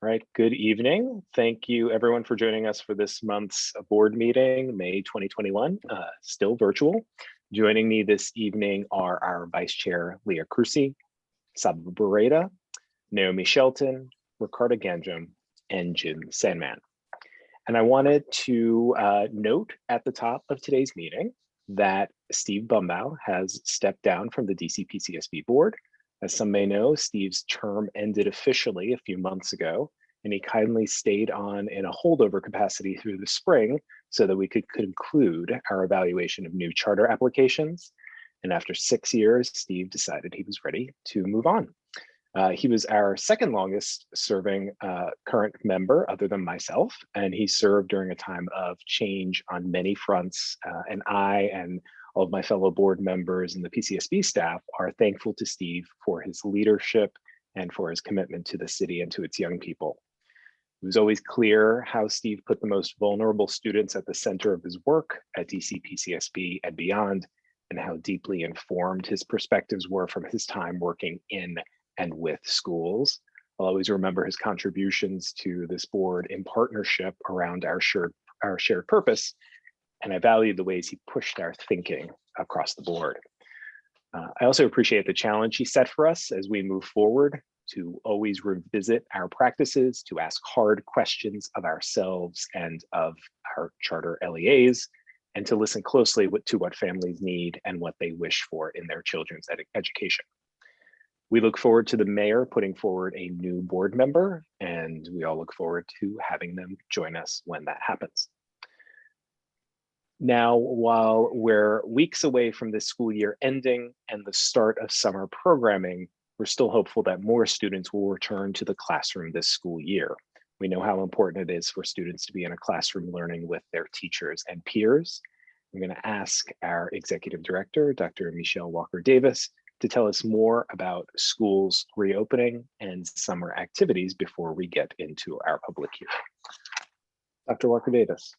All right, good evening. Thank you everyone for joining us for this month's board meeting, May 2021, still virtual. Joining me this evening are our Vice Chair, Leah Crucy, Saba Beretta, Naomi Shelton, Ricardo Ganjum, and Jim Sandman. And I wanted to note at the top of today's meeting that Steve Bumbaugh has stepped down from the DC PCSB board. As some may know, Steve's term ended officially a few months ago, and he kindly stayed on in a holdover capacity through the spring so that we could conclude our evaluation of new charter applications. And after 6 years, Steve decided he was ready to move on. He was our second longest serving current member other than myself, and he served during a time of change on many fronts, and I and all of my fellow board members and the PCSB staff are thankful to Steve for his leadership and for his commitment to the city and to its young people. It was always clear how Steve put the most vulnerable students at the center of his work at DC PCSB and beyond, and how deeply informed his perspectives were from his time working in and with schools. I'll always remember his contributions to this board in partnership around our shared purpose, and I valued the ways he pushed our thinking across the board. I also appreciate the challenge he set for us as we move forward to always revisit our practices, to ask hard questions of ourselves and of our charter LEAs, and to listen closely to what families need and what they wish for in their children's education. We look forward to the mayor putting forward a new board member, and we all look forward to having them join us when that happens. Now, while we're weeks away from this school year ending and the start of summer programming, we're still hopeful that more students will return to the classroom this school year. We know how important it is for students to be in a classroom learning with their teachers and peers. I'm going to ask our executive director, Dr. Michelle Walker-Davis, to tell us more about schools reopening and summer activities before we get into our public hearing. Dr. Walker-Davis.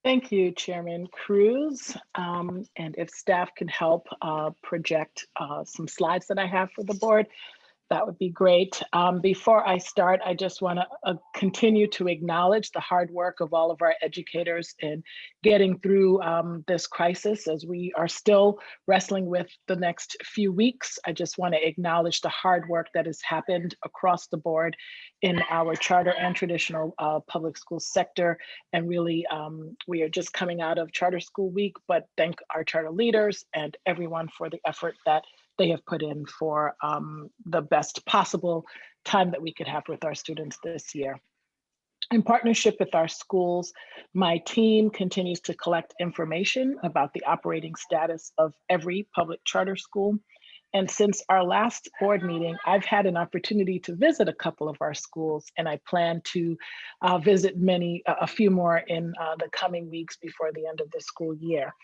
Thank you, Chairman Cruz. And if staff can help project some slides that I have for the board, that would be great. Before I start, I just want to continue to acknowledge the hard work of all of our educators in getting through this crisis as we are still wrestling with the next few weeks. I just want to acknowledge the hard work that has happened across the board in our charter and traditional public school sector. And really, we are just coming out of Charter School Week, but thank our charter leaders and everyone for the effort that they have put in for the best possible time that we could have with our students this year. In partnership with our schools, my team continues to collect information about the operating status of every public charter school. And since our last board meeting, I've had an opportunity to visit a couple of our schools, and I plan to visit a few more in the coming weeks before the end of the school year.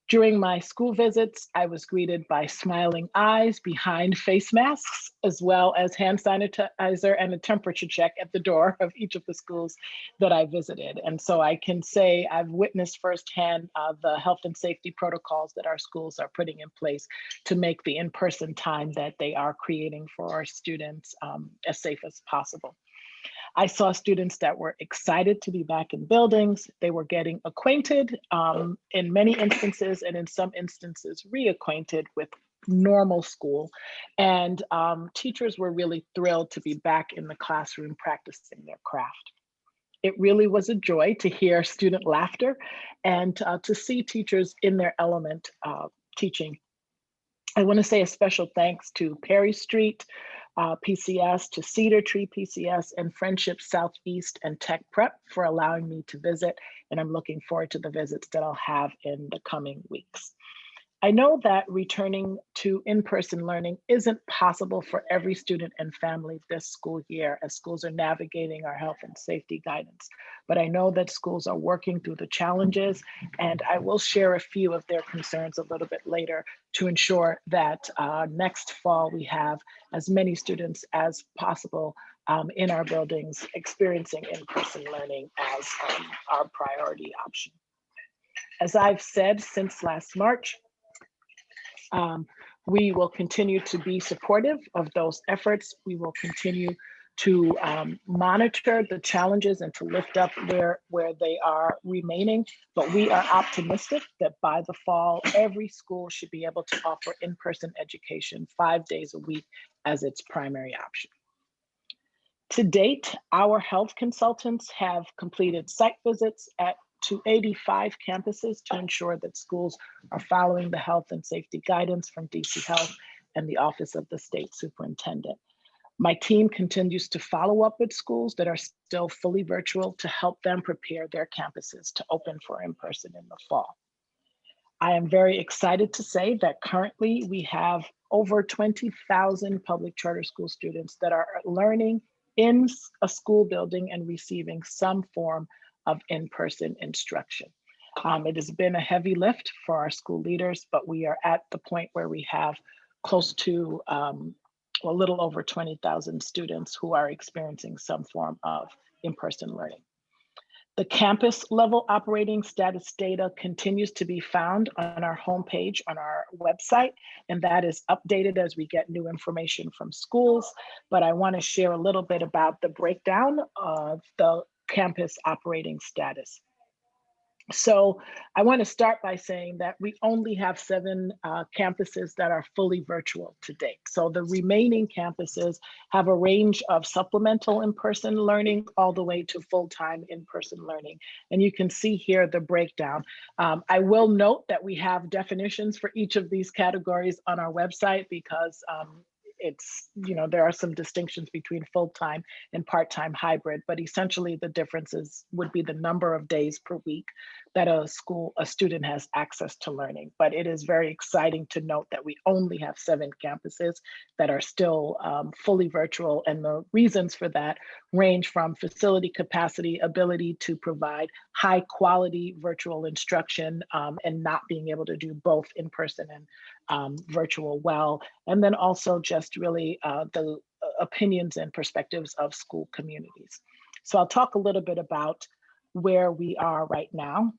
During my school visits, I was greeted by smiling eyes behind face masks, as well as hand sanitizer and a temperature check at the door of each of the schools that I visited. And so I can say I've witnessed firsthand the health and safety protocols that our schools are putting in place to make the in-person time that they are creating for our students as safe as possible. I saw students that were excited to be back in buildings. They were getting acquainted in many instances, and in some instances, reacquainted with normal school. And teachers were really thrilled to be back in the classroom practicing their craft. It really was a joy to hear student laughter and to see teachers in their element teaching. I want to say a special thanks to Perry Street PCS, to Cedar Tree PCS, and Friendship Southeast and Tech Prep for allowing me to visit. And I'm looking forward to the visits that I'll have in the coming weeks. I know that returning to in-person learning isn't possible for every student and family this school year as schools are navigating our health and safety guidance. But I know that schools are working through the challenges, and I will share a few of their concerns a little bit later to ensure that next fall we have as many students as possible in our buildings experiencing in-person learning as our priority option. As I've said since last March, we will continue to be supportive of those efforts. We will continue to monitor the challenges and to lift up where they are remaining. But we are optimistic that by the fall, every school should be able to offer in-person education 5 days a week as its primary option. To date, our health consultants have completed site visits to 85 campuses to ensure that schools are following the health and safety guidance from DC Health and the Office of the State Superintendent. My team continues to follow up with schools that are still fully virtual to help them prepare their campuses to open for in-person in the fall. I am very excited to say that currently we have over 20,000 public charter school students that are learning in a school building and receiving some form of in-person instruction. It has been a heavy lift for our school leaders, but we are at the point where we have close to a little over 20,000 students who are experiencing some form of in-person learning. The campus level operating status data continues to be found on our homepage on our website, and that is updated as we get new information from schools. But I want to share a little bit about the breakdown of the campus operating status. So I want to start by saying that we only have 7 campuses that are fully virtual to date. So the remaining campuses have a range of supplemental in-person learning all the way to full-time in-person learning. And you can see here the breakdown. I will note that we have definitions for each of these categories on our website because it's, there are some distinctions between full-time and part-time hybrid, but essentially the differences would be the number of days per week that a student has access to learning. But it is very exciting to note that we only have 7 campuses that are still fully virtual. And the reasons for that range from facility capacity, ability to provide high quality virtual instruction and not being able to do both in person and virtual well. And then also just really the opinions and perspectives of school communities. So I'll talk a little bit about where we are right now.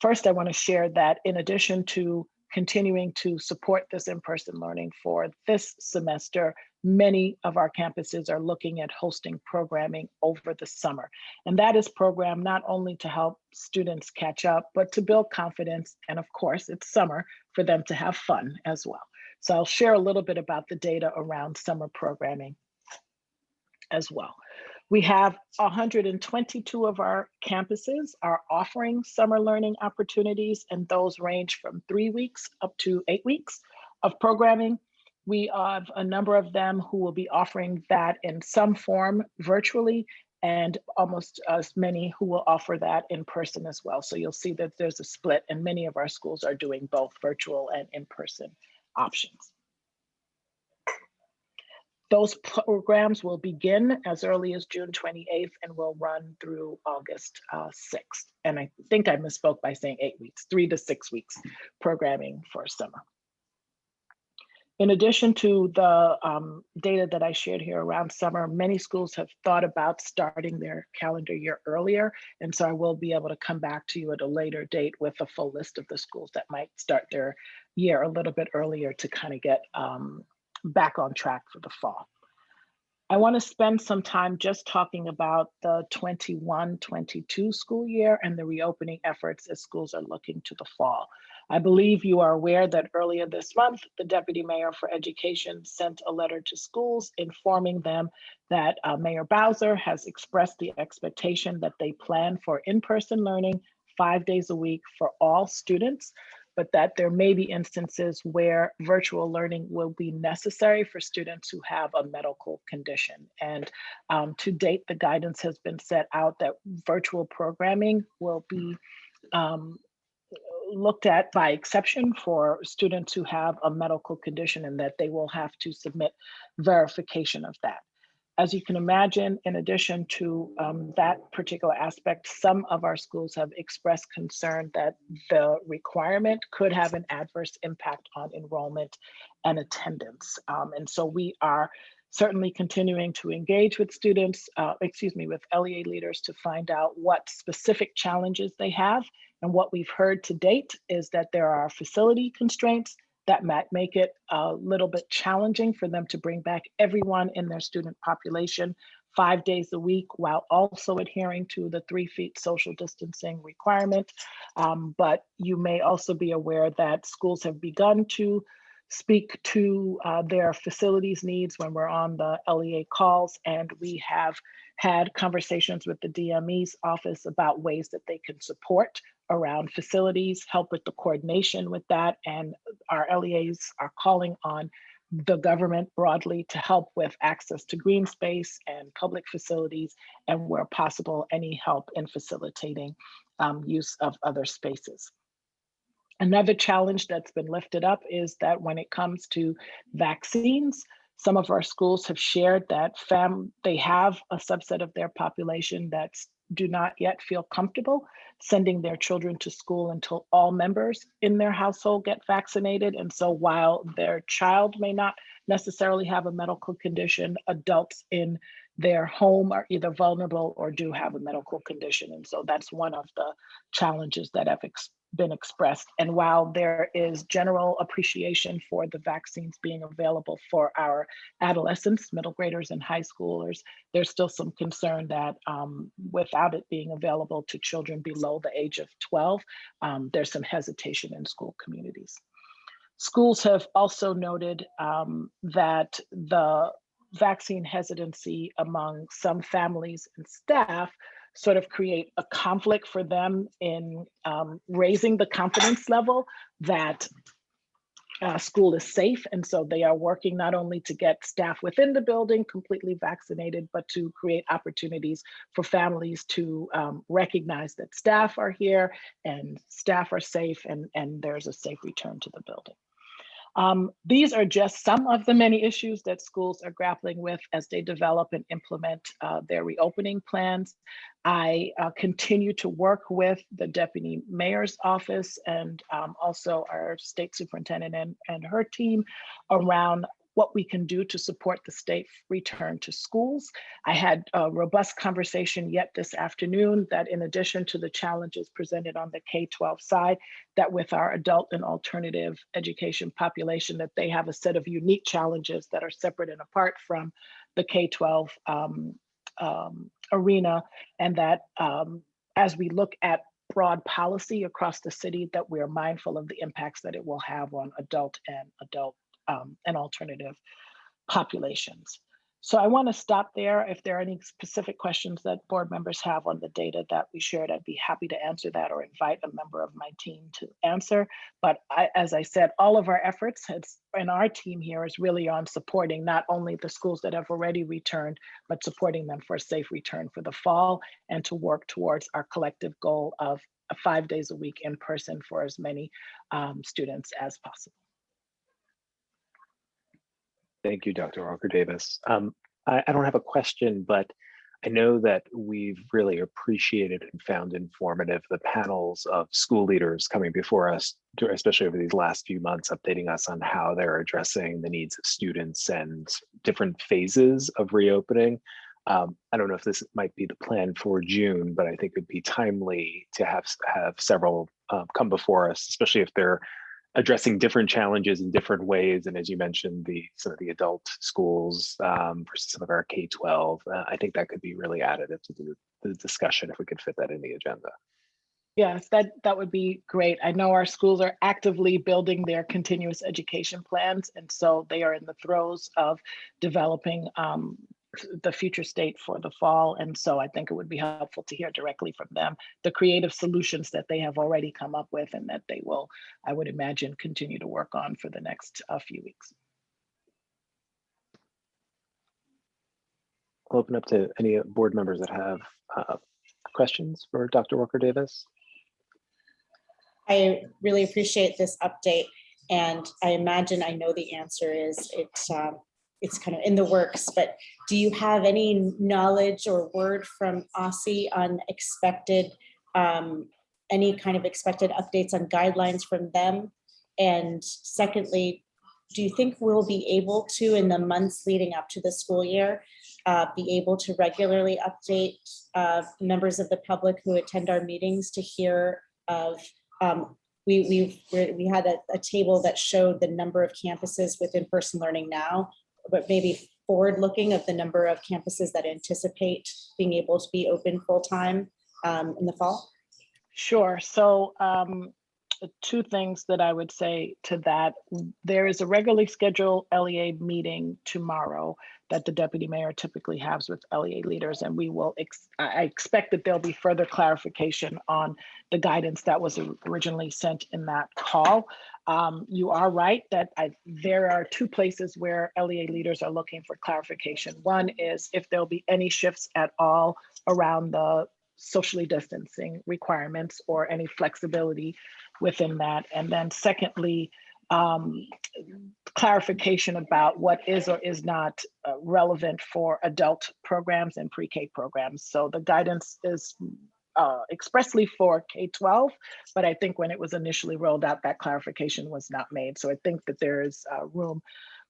First, I want to share that in addition to continuing to support this in-person learning for this semester, many of our campuses are looking at hosting programming over the summer. And that is programmed not only to help students catch up, but to build confidence. And of course, it's summer for them to have fun as well. So I'll share a little bit about the data around summer programming as well. We have 122 of our campuses are offering summer learning opportunities, and those range from 3 weeks up to 8 weeks of programming. We have a number of them who will be offering that in some form virtually, and almost as many who will offer that in person as well. So you'll see that there's a split, and many of our schools are doing both virtual and in-person options. Those programs will begin as early as June 28th and will run through August 6th. And I think I misspoke by saying 8 weeks, 3 to 6 weeks programming for summer. In addition to the data that I shared here around summer, many schools have thought about starting their calendar year earlier. And so I will be able to come back to you at a later date with a full list of the schools that might start their year a little bit earlier to kind of get back on track for the fall. I want to spend some time just talking about the 21-22 school year and the reopening efforts as schools are looking to the fall. I believe you are aware that earlier this month, the Deputy Mayor for Education sent a letter to schools informing them that Mayor Bowser has expressed the expectation that they plan for in-person learning 5 days a week for all students, but that there may be instances where virtual learning will be necessary for students who have a medical condition. And to date, the guidance has been set out that virtual programming will be looked at by exception for students who have a medical condition, and that they will have to submit verification of that. As you can imagine, in addition to that particular aspect, some of our schools have expressed concern that the requirement could have an adverse impact on enrollment and attendance. And so we are certainly continuing to engage with students, with LEA leaders to find out what specific challenges they have. And what we've heard to date is that there are facility constraints that might make it a little bit challenging for them to bring back everyone in their student population 5 days a week while also adhering to the 3 feet social distancing requirement. But you may also be aware that schools have begun to speak to their facilities needs when we're on the LEA calls, and we have had conversations with the DME's office about ways that they can support around facilities, help with the coordination with that, and our LEAs are calling on the government broadly to help with access to green space and public facilities, and where possible, any help in facilitating use of other spaces. Another challenge that's been lifted up is that when it comes to vaccines, some of our schools have shared that they have a subset of their population that do not yet feel comfortable sending their children to school until all members in their household get vaccinated. And so while their child may not necessarily have a medical condition, adults in their home are either vulnerable or do have a medical condition. And so that's one of the challenges that have been expressed. And while there is general appreciation for the vaccines being available for our adolescents, middle graders, and high schoolers, there's still some concern that without it being available to children below the age of 12, there's some hesitation in school communities. Schools have also noted that the vaccine hesitancy among some families and staff sort of create a conflict for them in raising the confidence level that school is safe. And so they are working not only to get staff within the building completely vaccinated, but to create opportunities for families to recognize that staff are here and staff are safe, and there's a safe return to the building. These are just some of the many issues that schools are grappling with as they develop and implement their reopening plans. I continue to work with the Deputy Mayor's office and also our state superintendent and her team around what we can do to support the state return to schools. I had a robust conversation yet this afternoon that in addition to the challenges presented on the K-12 side, that with our adult and alternative education population, that they have a set of unique challenges that are separate and apart from the K-12 arena, and that as we look at broad policy across the city, that we're mindful of the impacts that it will have on adult and alternative populations. So I want to stop there. If there are any specific questions that board members have on the data that we shared, I'd be happy to answer that or invite a member of my team to answer. But as I said, all of our efforts and our team here is really on supporting not only the schools that have already returned, but supporting them for a safe return for the fall and to work towards our collective goal of 5 days a week in person for as many students as possible. Thank you, Dr. Walker-Davis. I don't have a question, but I know that we've really appreciated and found informative the panels of school leaders coming before us, especially over these last few months, updating us on how they're addressing the needs of students and different phases of reopening. I don't know if this might be the plan for June, but I think it'd be timely to have several come before us, especially if they're addressing different challenges in different ways. And as you mentioned, some of the adult schools versus some of our K-12, I think that could be really additive to the discussion if we could fit that in the agenda. Yes, that would be great. I know our schools are actively building their continuous education plans, and so they are in the throes of developing the future state for the fall. And so I think it would be helpful to hear directly from them the creative solutions that they have already come up with and that they will, I would imagine, continue to work on for the next few weeks. I'll open up to any board members that have questions for Dr. Walker-Davis. I really appreciate this update, and I imagine I know the answer is it's kind of in the works, but do you have any knowledge or word from OSSI on expected, any kind of expected updates on guidelines from them? And secondly, do you think we'll be able to, in the months leading up to the school year, be able to regularly update members of the public who attend our meetings to hear of we had a table that showed the number of campuses with in-person learning now, but maybe forward-looking of the number of campuses that anticipate being able to be open full-time in the fall? Sure. So two things that I would say to that. There is a regularly scheduled LEA meeting tomorrow that the deputy mayor typically has with LEA leaders, and we will, I expect that there'll be further clarification on the guidance that was originally sent in that call. You are right that there are two places where LEA leaders are looking for clarification. One is if there'll be any shifts at all around the socially distancing requirements or any flexibility within that. And then secondly, clarification about what is or is not relevant for adult programs and pre-K programs. So the guidance is expressly for K-12, but I think when it was initially rolled out, that clarification was not made. So I think that there is room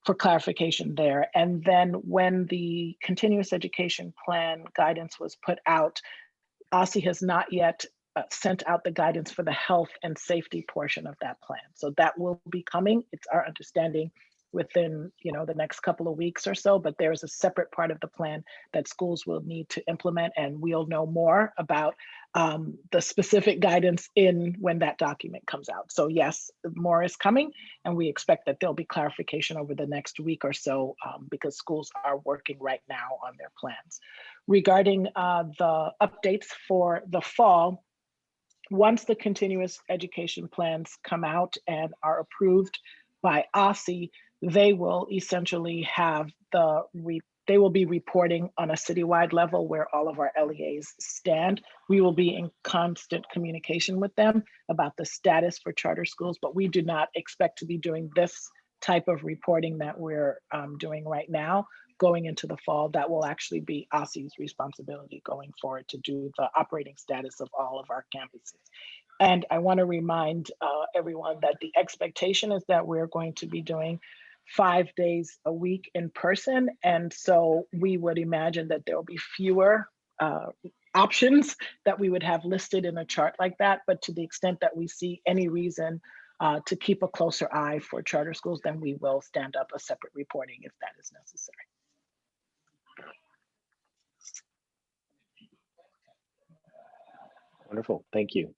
for clarification there. And then when the continuous education plan guidance was put out, OSSI has not yet sent out the guidance for the health and safety portion of that plan. So that will be coming. It's our understanding within the next couple of weeks or so, but there is a separate part of the plan that schools will need to implement, and we'll know more about the specific guidance when that document comes out. So yes, more is coming, and we expect that there'll be clarification over the next week or so because schools are working right now on their plans. Regarding the updates for the fall, once the continuous education plans come out and are approved by OSSI, they will essentially have they will be reporting on a citywide level where all of our LEAs stand. We will be in constant communication with them about the status for charter schools, but we do not expect to be doing this type of reporting that we're doing right now. Going into the fall, that will actually be OSSI's responsibility going forward to do the operating status of all of our campuses. And I want to remind everyone that the expectation is that we're going to be doing 5 days a week in person. And so we would imagine that there will be fewer options that we would have listed in a chart like that. But to the extent that we see any reason to keep a closer eye for charter schools, then we will stand up a separate reporting if that is necessary. Wonderful, thank you.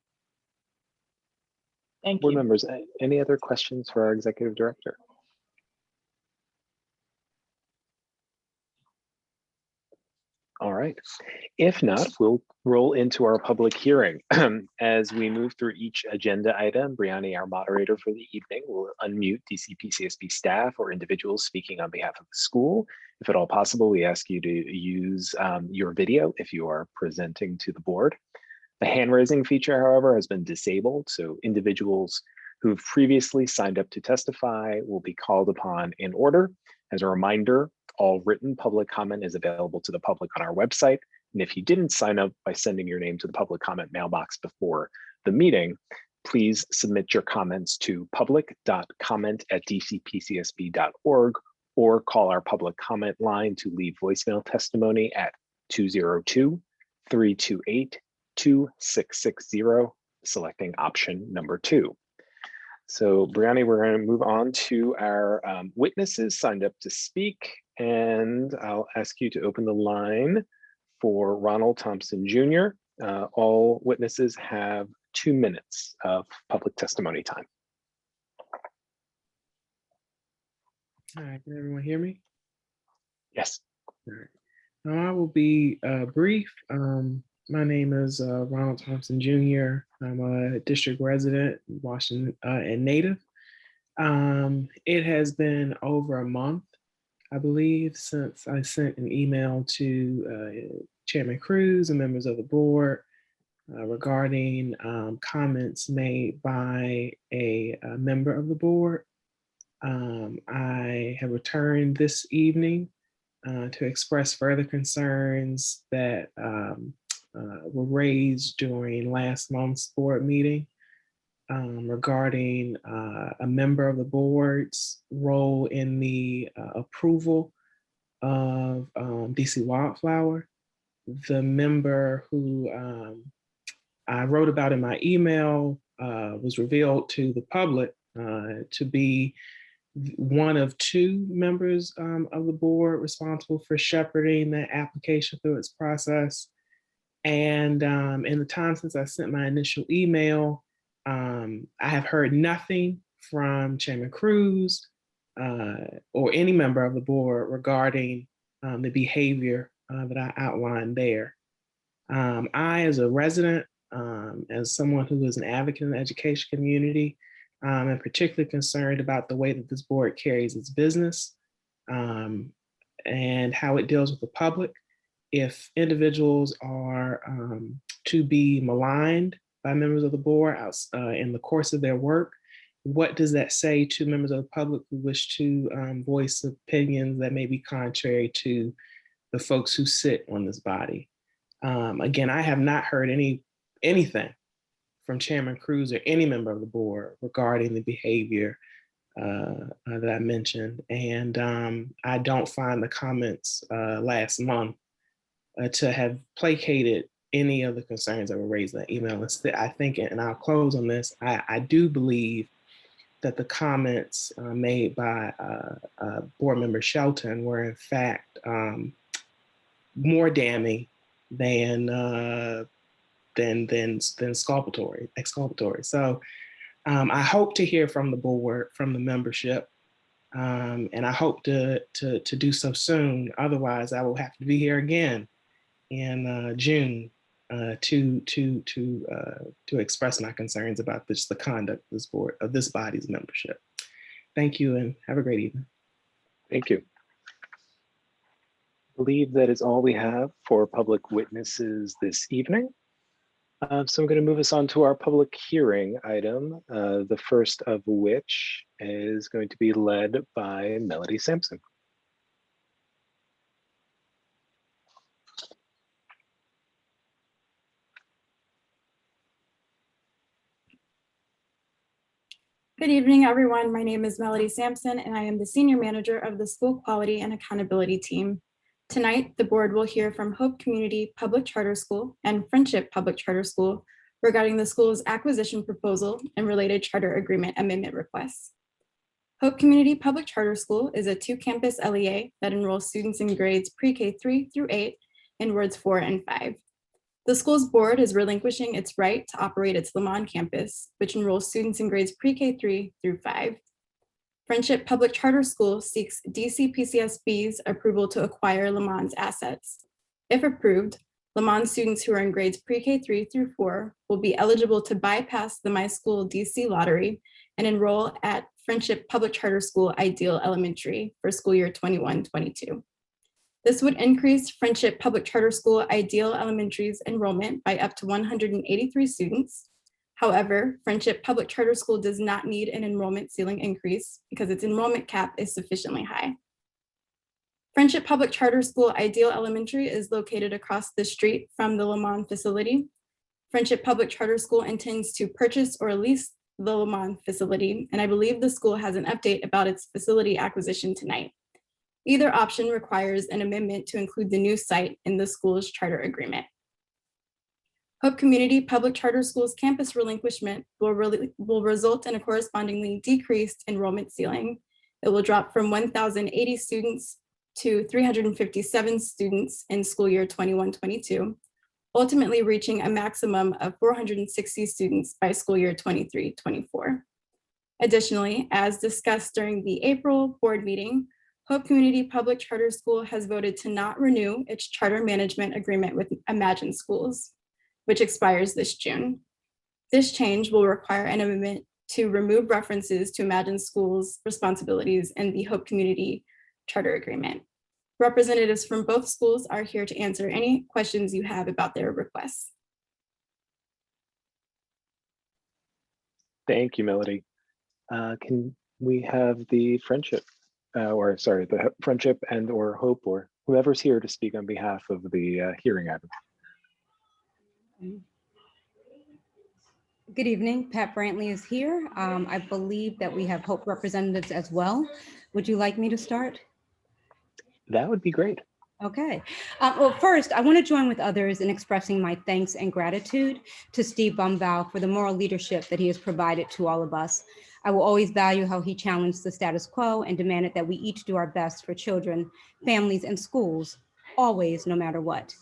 Thank Board you. members, any other questions for our executive director? All right, if not, we'll roll into our public hearing. As we move through each agenda item, Brianni, our moderator for the evening, will unmute DC PCSB staff or individuals speaking on behalf of the school. If at all possible, we ask you to use your video if you are presenting to the board. The hand raising feature, however, has been disabled, so individuals who've previously signed up to testify will be called upon in order. As a reminder, all written public comment is available to the public on our website. And if you didn't sign up by sending your name to the public comment mailbox before the meeting, please submit your comments to public.comment@dcpcsb.org or call our public comment line to leave voicemail testimony at 202-328-2660, selecting option number 2. So Brianni, we're going to move on to our witnesses signed up to speak, and I'll ask you to open the line for Ronald Thompson Jr. All witnesses have 2 minutes of public testimony time. All right, can everyone hear me? Yes. All right. Now I will be brief. My name is Ronald Thompson Jr. I'm a district resident, Washington, and native. It has been over a month, I believe, since I sent an email to Chairman Cruz and members of the board regarding comments made by a member of the board. I have returned this evening to express further concerns that were raised during last month's board meeting regarding a member of the board's role in the approval of DC Wildflower. The member who I wrote about in my email was revealed to the public to be one of two members of the board responsible for shepherding the application through its process. And in the time since I sent my initial email, I have heard nothing from Chairman Cruz or any member of the board regarding the behavior that I outlined there. I, as a resident, as someone who is an advocate in the education community, am particularly concerned about the way that this board carries its business and how it deals with the public. If individuals are to be maligned by members of the board in the course of their work, what does that say to members of the public who wish to voice opinions that may be contrary to the folks who sit on this body? Again, I have not heard anything from Chairman Cruz or any member of the board regarding the behavior that I mentioned. And I don't find the comments last month to have placated any of the concerns that were raised in that email. I think, and I'll close on this, I do believe that the comments made by board member Shelton were in fact more damning than exculpatory. So I hope to hear from the board, from the membership, and I hope to do so soon. Otherwise, I will have to be here again in June to express my concerns about the conduct of this board, of this body's membership. Thank you and have a great evening. Thank you. I believe that is all we have for public witnesses this evening. So I'm going to move us on to our public hearing item, the first of which is going to be led by Melody Sampson. Good evening, everyone. My name is Melody Sampson, and I am the Senior Manager of the School Quality and Accountability Team. Tonight, the board will hear from Hope Community Public Charter School and Friendship Public Charter School regarding the school's acquisition proposal and related charter agreement amendment requests. Hope Community Public Charter School is a two-campus LEA that enrolls students in grades pre-K 3 through 8 and wards 4 and 5. The school's board is relinquishing its right to operate its Lamont campus, which enrolls students in grades pre-K 3 through 5. Friendship Public Charter School seeks DC PCSB's approval to acquire Lamont's assets. If approved, Lamont students who are in grades pre-K 3 through 4 will be eligible to bypass the My School DC lottery and enroll at Friendship Public Charter School Ideal Elementary for school year 21-22. This would increase Friendship Public Charter School Ideal Elementary's enrollment by up to 183 students. However, Friendship Public Charter School does not need an enrollment ceiling increase because its enrollment cap is sufficiently high. Friendship Public Charter School Ideal Elementary is located across the street from the Lamont facility. Friendship Public Charter School intends to purchase or lease the Lamont facility, and I believe the school has an update about its facility acquisition tonight. Either option requires an amendment to include the new site in the school's charter agreement. Hope Community Public Charter School's campus relinquishment will result in a correspondingly decreased enrollment ceiling. It will drop from 1,080 students to 357 students in school year 21-22, ultimately reaching a maximum of 460 students by school year 23-24. Additionally, as discussed during the April board meeting, Hope Community Public Charter School has voted to not renew its charter management agreement with Imagine Schools, which expires this June. This change will require an amendment to remove references to Imagine Schools' responsibilities in the Hope Community Charter Agreement. Representatives from both schools are here to answer any questions you have about their requests. Thank you, Melody. Can we have the Friendship, the Friendship and or Hope or whoever's here to speak on behalf of the hearing item? Good evening, Pat Brantley is here. I believe that we have Hope representatives as well. Would you like me to start? That would be great. Okay. Well, first, I want to join with others in expressing my thanks and gratitude to Steve Bumbaugh for the moral leadership that he has provided to all of us. I will always value how he challenged the status quo and demanded that we each do our best for children, families, and schools, always, no matter what.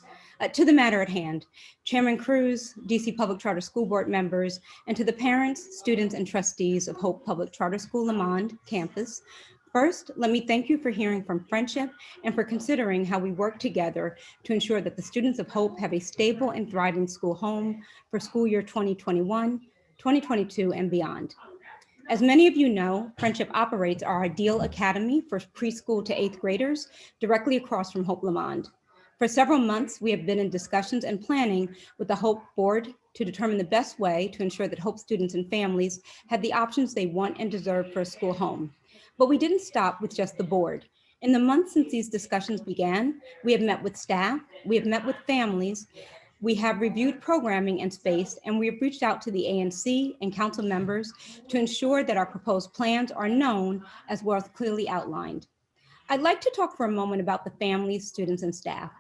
To the matter at hand, Chairman Cruz, DC Public Charter School Board members, and to the parents, students, and trustees of Hope Public Charter School Lamond campus, first, let me thank you for hearing from Friendship and for considering how we work together to ensure that the students of Hope have a stable and thriving school home for school year 2021, 2022, and beyond. As many of you know, Friendship operates our Ideal Academy for preschool to 8th graders directly across from Hope Lamond. For several months, we have been in discussions and planning with the Hope Board to determine the best way to ensure that Hope students and families have the options they want and deserve for a school home. But we didn't stop with just the board. In the months since these discussions began, we have met with staff, we have met with families, we have reviewed programming and space, and we have reached out to the ANC and council members to ensure that our proposed plans are known as well as clearly outlined. I'd like to talk for a moment about the families, students, and staff.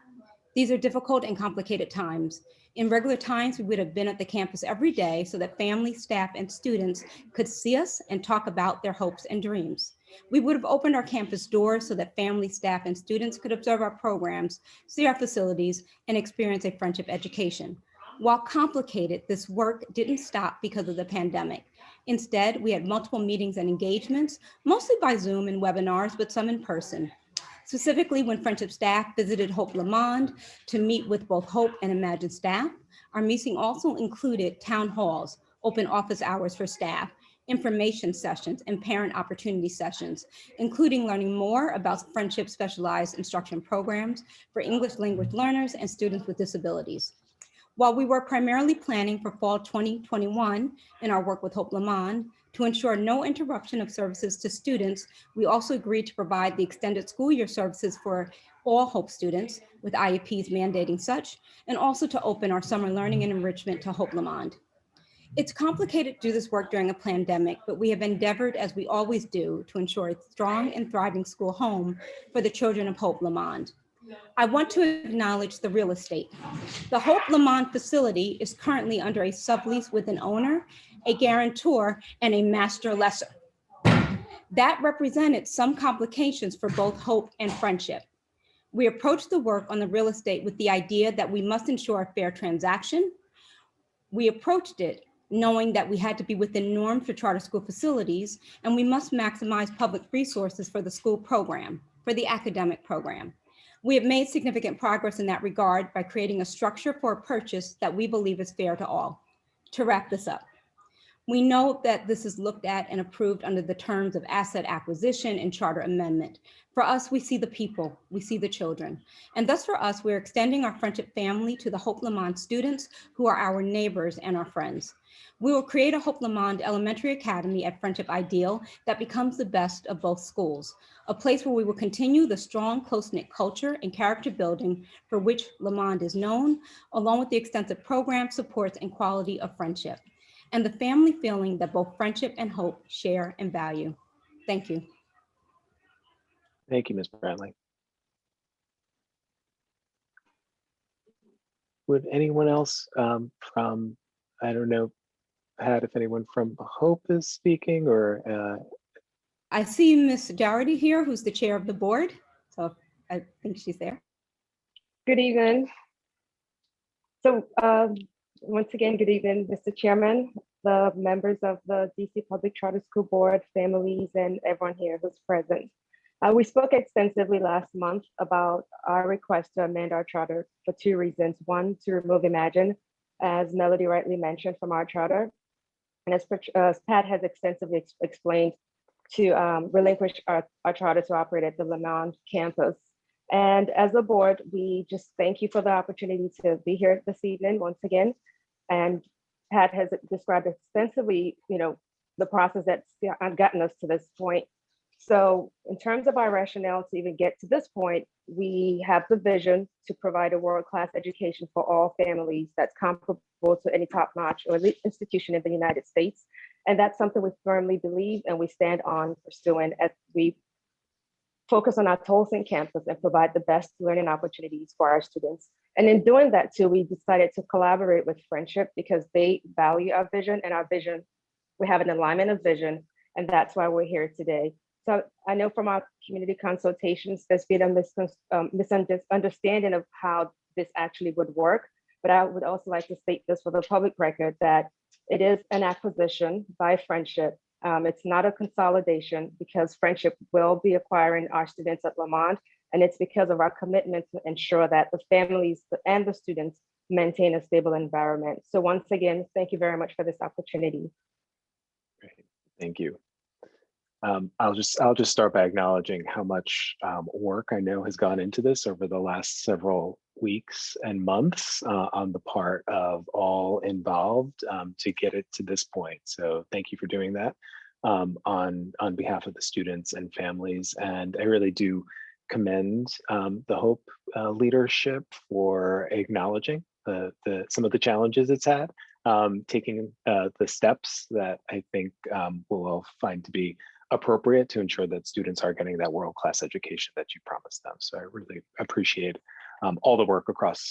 These are difficult and complicated times. In regular times, we would have been at the campus every day so that family, staff, and students could see us and talk about their hopes and dreams. We would have opened our campus doors so that family, staff, and students could observe our programs, see our facilities, and experience a friendship education. While complicated, this work didn't stop because of the pandemic. Instead, we had multiple meetings and engagements, mostly by Zoom and webinars, but some in person. Specifically, when Friendship staff visited Hope Lamond to meet with both Hope and Imagine staff, our meeting also included town halls, open office hours for staff, information sessions, and parent opportunity sessions, including learning more about Friendship specialized instruction programs for English language learners and students with disabilities. While we were primarily planning for fall 2021 in our work with Hope Lamond, to ensure no interruption of services to students, we also agreed to provide the extended school year services for all Hope students, with IEPs mandating such, and also to open our summer learning and enrichment to Hope Lamond. It's complicated to do this work during a pandemic, but we have endeavored, as we always do, to ensure a strong and thriving school home for the children of Hope Lamond. I want to acknowledge the real estate. The Hope Lamond facility is currently under a sublease with an owner, a guarantor, and a master lessor. That represented some complications for both Hope and Friendship. We approached the work on the real estate with the idea that we must ensure a fair transaction. We approached it knowing that we had to be within norms for charter school facilities, and we must maximize public resources for the school program, for the academic program. We have made significant progress in that regard by creating a structure for a purchase that we believe is fair to all. To wrap this up, we know that this is looked at and approved under the terms of asset acquisition and charter amendment. For us, we see the people, we see the children. And thus for us, we're extending our Friendship family to the Hope Lamond students who are our neighbors and our friends. We will create a Hope Lamond Elementary Academy at Friendship Ideal that becomes the best of both schools, a place where we will continue the strong, close-knit culture and character building for which Lamond is known, along with the extensive programs, supports, and quality of Friendship, and the family feeling that both Friendship and Hope share and value. Thank you. Thank you, Ms. Brantley. Would anyone else from, I don't know, Pat, if anyone from Hope is speaking, or I see Ms. Dougherty here, who's the chair of the board. So I think she's there. Good evening. So once again, good evening, Mr. Chairman, the members of the DC Public Charter School Board, families, and everyone here who's present. We spoke extensively last month about our request to amend our charter for two reasons. One, to remove Imagine, as Melody rightly mentioned, from our charter. And as Pat has extensively explained, to relinquish our charter to operate at the Lamond campus. And as a board, we just thank you for the opportunity to be here this evening once again. And Pat has described extensively, the process that's gotten us to this point. So in terms of our rationale to even get to this point, we have the vision to provide a world-class education for all families that's comparable to any top-notch or elite institution in the United States. And that's something we firmly believe and we stand on pursuing as we focus on our Tolson campus and provide the best learning opportunities for our students. And in doing that too, we decided to collaborate with Friendship because they value our vision, and our vision, we have an alignment of vision, and that's why we're here today. So I know from our community consultations, there's been a misunderstanding of how this actually would work, but I would also like to state this for the public record that it is an acquisition by Friendship. It's not a consolidation because Friendship will be acquiring our students at Lamont, and it's because of our commitment to ensure that the families and the students maintain a stable environment. So once again, thank you very much for this opportunity. Great. Thank you. I'll just start by acknowledging how much work I know has gone into this over the last several weeks and months on the part of all involved to get it to this point. So thank you for doing that on behalf of the students and families. And I really do commend the Hope leadership for acknowledging some of the challenges it's had, taking the steps that I think we'll all find to be appropriate to ensure that students are getting that world-class education that you promised them. So I really appreciate all the work across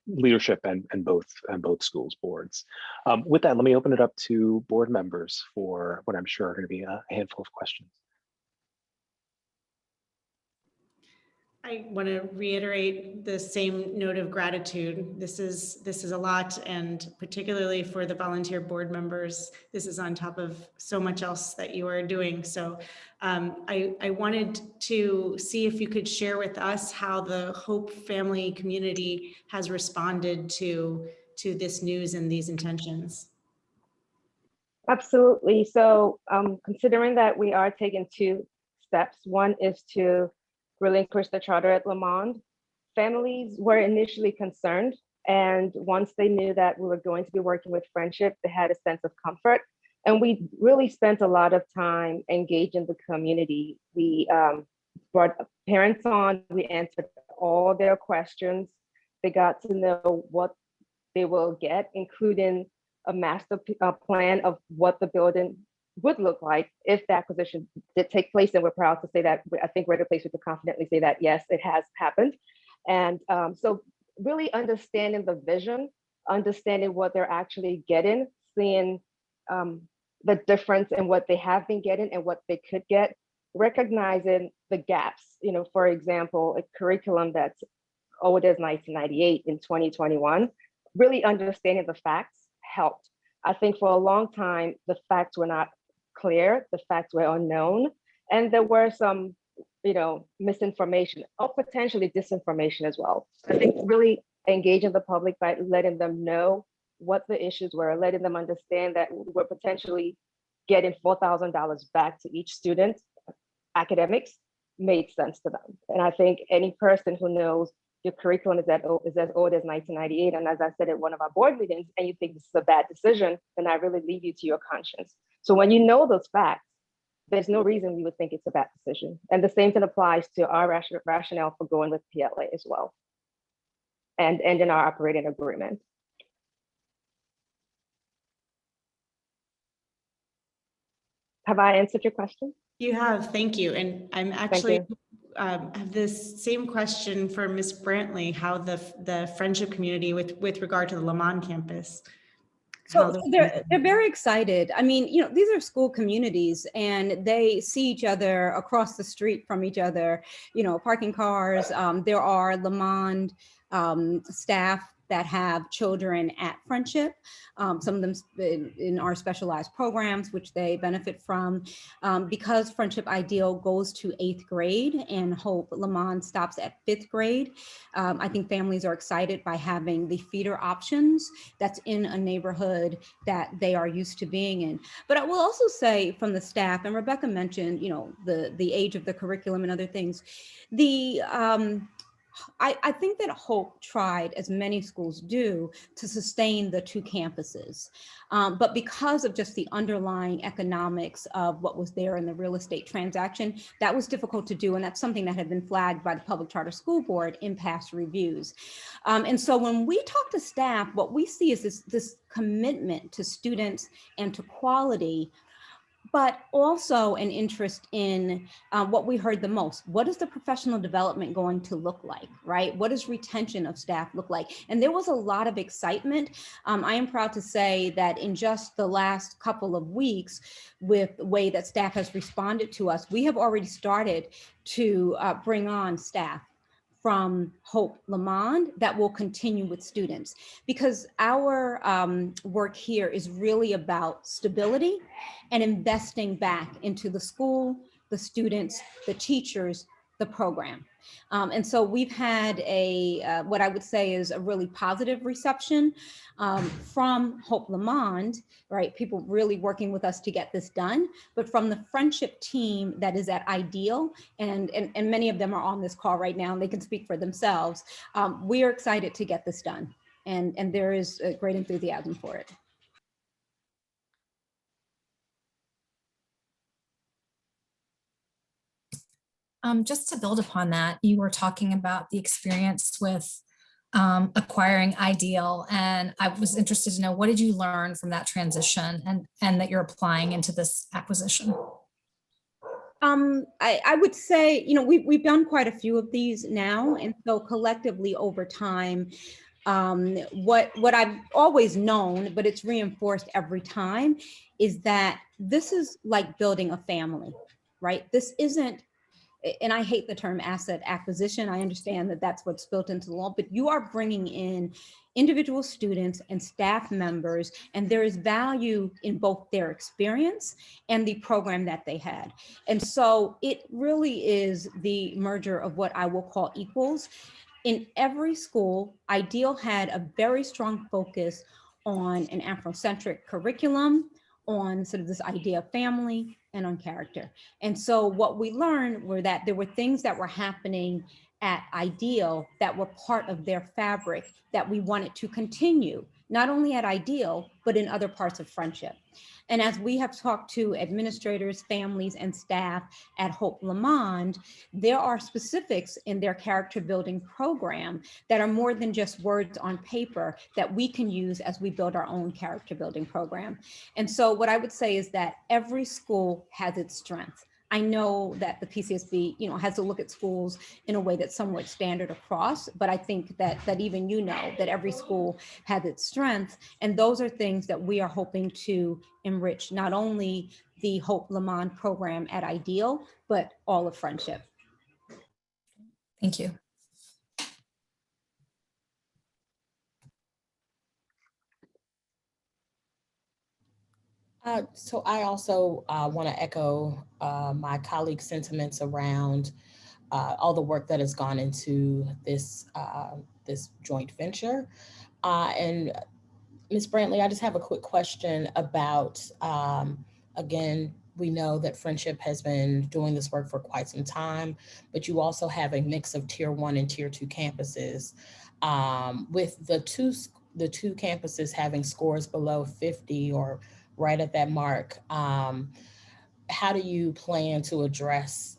leadership and both schools boards. With that, let me open it up to board members for what I'm sure are going to be a handful of questions. I want to reiterate the same note of gratitude. This is a lot, and particularly for the volunteer board members, this is on top of so much else that you are doing. So I wanted to see if you could share with us how the Hope family community has responded to this news and these intentions. Absolutely. So considering that we are taking 2 steps, one is to relinquish the charter at Lamont. Families were initially concerned, and once they knew that we were going to be working with Friendship, they had a sense of comfort. And we really spent a lot of time engaging the community. We brought parents on, we answered all their questions. They got to know what they will get, including a master plan of what the building would look like if the acquisition did take place. And we're proud to say that I think we're at a place we can confidently say that, yes, it has happened. And so really understanding the vision, understanding what they're actually getting, seeing the difference in what they have been getting and what they could get, recognizing the gaps. You know, for example, a curriculum that's old as 1998 in 2021, really understanding the facts helped. I think for a long time, the facts were not clear, the facts were unknown, and there were some, misinformation or potentially disinformation as well. I think really engaging the public by letting them know what the issues were, letting them understand that we're potentially getting $4,000 back to each student, academics, made sense to them. And I think any person who knows your curriculum is as old as 1998, and as I said at one of our board meetings, and you think this is a bad decision, then I really leave you to your conscience. So when you know those facts, there's no reason we would think it's a bad decision. And the same thing applies to our rationale for going with PLA as well, and in our operating agreement. Have I answered your question? You have, thank you. And I'm actually have this same question for Ms. Brantley, how the friendship community with regard to the Lamont campus. So they're very excited. I mean, these are school communities and they see each other across the street from each other, parking cars. There are Lamont staff that have children at Friendship, some of them in our specialized programs, which they benefit from. Because Friendship Ideal goes to 8th grade and Hope Lamont stops at 5th grade, I think families are excited by having the feeder options that's in a neighborhood that they are used to being in. But I will also say from the staff, and Rebecca mentioned, the age of the curriculum and other things, I think that Hope tried, as many schools do, to sustain the 2 campuses. But because of just the underlying economics of what was there in the real estate transaction, that was difficult to do. And that's something that had been flagged by the Public Charter School Board in past reviews. And so when we talk to staff, what we see is this commitment to students and to quality, but also an interest in what we heard the most. What is the professional development going to look like, right? What does retention of staff look like? And there was a lot of excitement. I am proud to say that in just the last couple of weeks, with the way that staff has responded to us, we have already started to bring on staff from Hope Lamond that will continue with students, because our work here is really about stability and investing back into the school, the students, the teachers, the program. And so we've had a, what I would say is a really positive reception from Hope Lamond, right? People really working with us to get this done, but from the friendship team that is at Ideal, and many of them are on this call right now and they can speak for themselves. We are excited to get this done, and there is a great enthusiasm for it. Just to build upon that, you were talking about the experience with acquiring Ideal, and I was interested to know, what did you learn from that transition and that you're applying into this acquisition? I would say, you know, we've done quite a few of these now, and so collectively over time, what I've always known, but it's reinforced every time, is that this is like building a family, right? This isn't, and I hate the term asset acquisition. I understand that that's what's built into the law, but you are bringing in individual students and staff members, and there is value in both their experience and the program that they had. And so it really is the merger of what I will call equals. In every school, Ideal had a very strong focus on an Afrocentric curriculum, on sort of this idea of family, and on character. And so what we learned were that there were things that were happening at Ideal that were part of their fabric that we wanted to continue, not only at Ideal, but in other parts of Friendship. And as we have talked to administrators, families, and staff at Hope Lamond, there are specifics in their character building program that are more than just words on paper that we can use as we build our own character building program. And so what I would say is that every school has its strengths. I know that the PCSB, you know, has to look at schools in a way that's somewhat standard across, but I think that even you know that every school has its strengths, and those are things that we are hoping to enrich not only the Hope Lamond program at Ideal, but all of Friendship. Thank you. So I also want to echo my colleagues' sentiments around all the work that has gone into this this joint venture. And Ms. Brantley, I just have a quick question about, again, we know that Friendship has been doing this work for quite some time, but you also have a mix of Tier 1 and Tier 2 campuses. With the two campuses having scores below 50 or right at that mark, how do you plan to address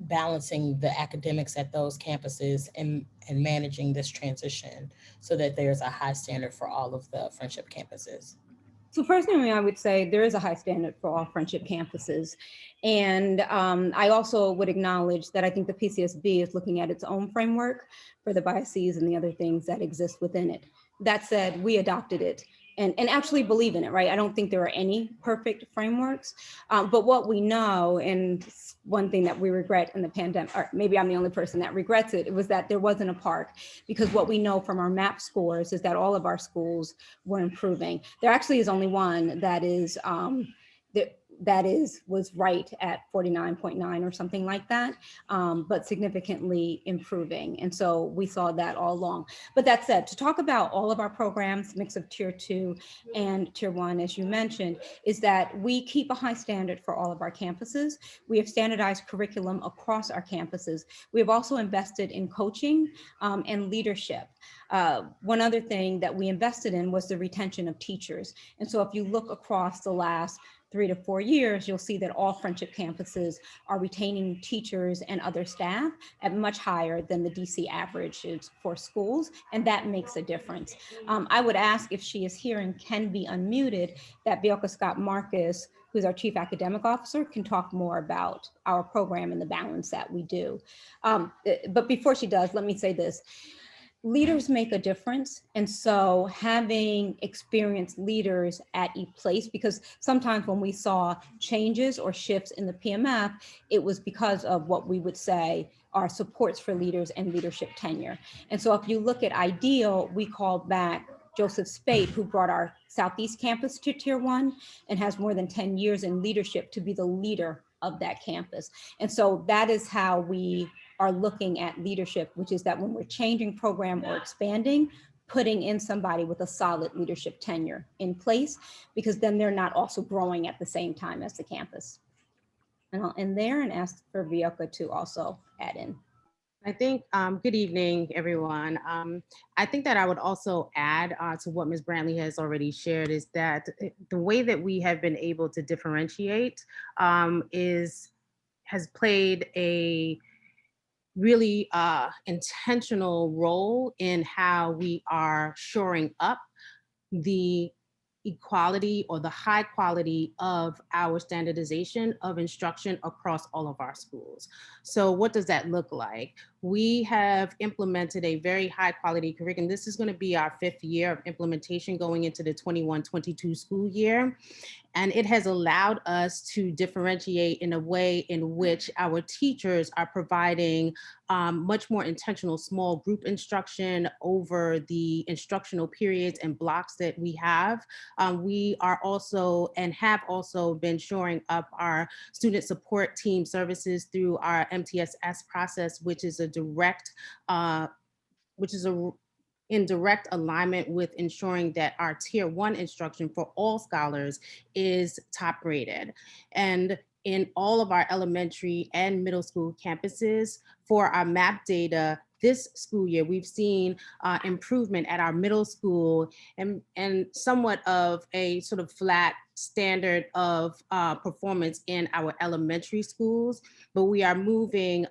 balancing the academics at those campuses and managing this transition so that there's a high standard for all of the Friendship campuses? So personally, I would say there is a high standard for all Friendship campuses. And I also would acknowledge that I think the PCSB is looking at its own framework for the biases and the other things that exist within it. That said, we adopted it and actually believe in it, right? I don't think there are any perfect frameworks, but what we know, and one thing that we regret in the pandemic, or maybe I'm the only person that regrets it, it was that there wasn't a park, because what we know from our MAP scores is that all of our schools were improving. There actually is only one that is, was right at 49.9 or something like that, but significantly improving. And so we saw that all along. But that said, to talk about all of our programs, mix of Tier 2 and Tier 1, as you mentioned, is that we keep a high standard for all of our campuses. We have standardized curriculum across our campuses. We have also invested in coaching and leadership. One other thing that we invested in was the retention of teachers. And so if you look across the last 3 to 4 years, you'll see that all Friendship campuses are retaining teachers and other staff at much higher than the DC averages for schools, and that makes a difference. I would ask if she is here and can be unmuted, that Bielka Scott Marcus, who's our Chief Academic Officer, can talk more about our program and the balance that we do. But before she does, let me say this. Leaders make a difference. And so having experienced leaders at each place, because sometimes when we saw changes or shifts in the PMF, it was because of what we would say are supports for leaders and leadership tenure. And so if you look at IDEAL, we called back Joseph Spade, who brought our Southeast campus to Tier 1 and has more than 10 years in leadership to be the leader of that campus. And so that is how we are looking at leadership, which is that when we're changing program or expanding, putting in somebody with a solid leadership tenure in place, because then they're not also growing at the same time as the campus. And I'll end there and ask for Bielka to also add in. I think, good evening, everyone. I think that I would also add to what Ms. Brantley has already shared is that the way that we have been able to differentiate has played a really intentional role in how we are shoring up the equality or the high quality of our standardization of instruction across all of our schools. So what does that look like? We have implemented a very high quality curriculum. This is going to be our 5th year of implementation going into the 21-22 school year. And it has allowed us to differentiate in a way in which our teachers are providing much more intentional small group instruction over the instructional periods and blocks that we have. We are also and have also been shoring up our student support team services through our MTSS process, which is in direct alignment with ensuring that our Tier 1 instruction for all scholars is top graded. And in all of our elementary and middle school campuses, for our MAP data this school year, we've seen improvement at our middle school and somewhat of a sort of flat standard of performance in our elementary schools, but we are moving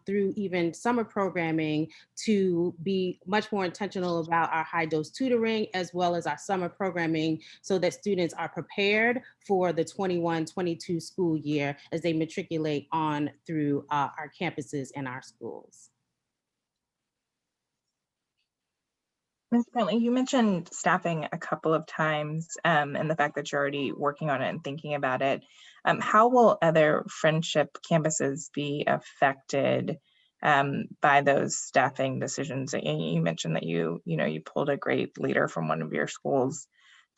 through even summer programming to be much more intentional about our high dose tutoring as well as our summer programming so that students are prepared for the 21-22 school year as they matriculate on through our campuses and our schools. Ms. Brantley, you mentioned staffing a couple of times and the fact that you're already working on it and thinking about it. How will other Friendship campuses be affected by those staffing decisions? You mentioned that you pulled a great leader from one of your schools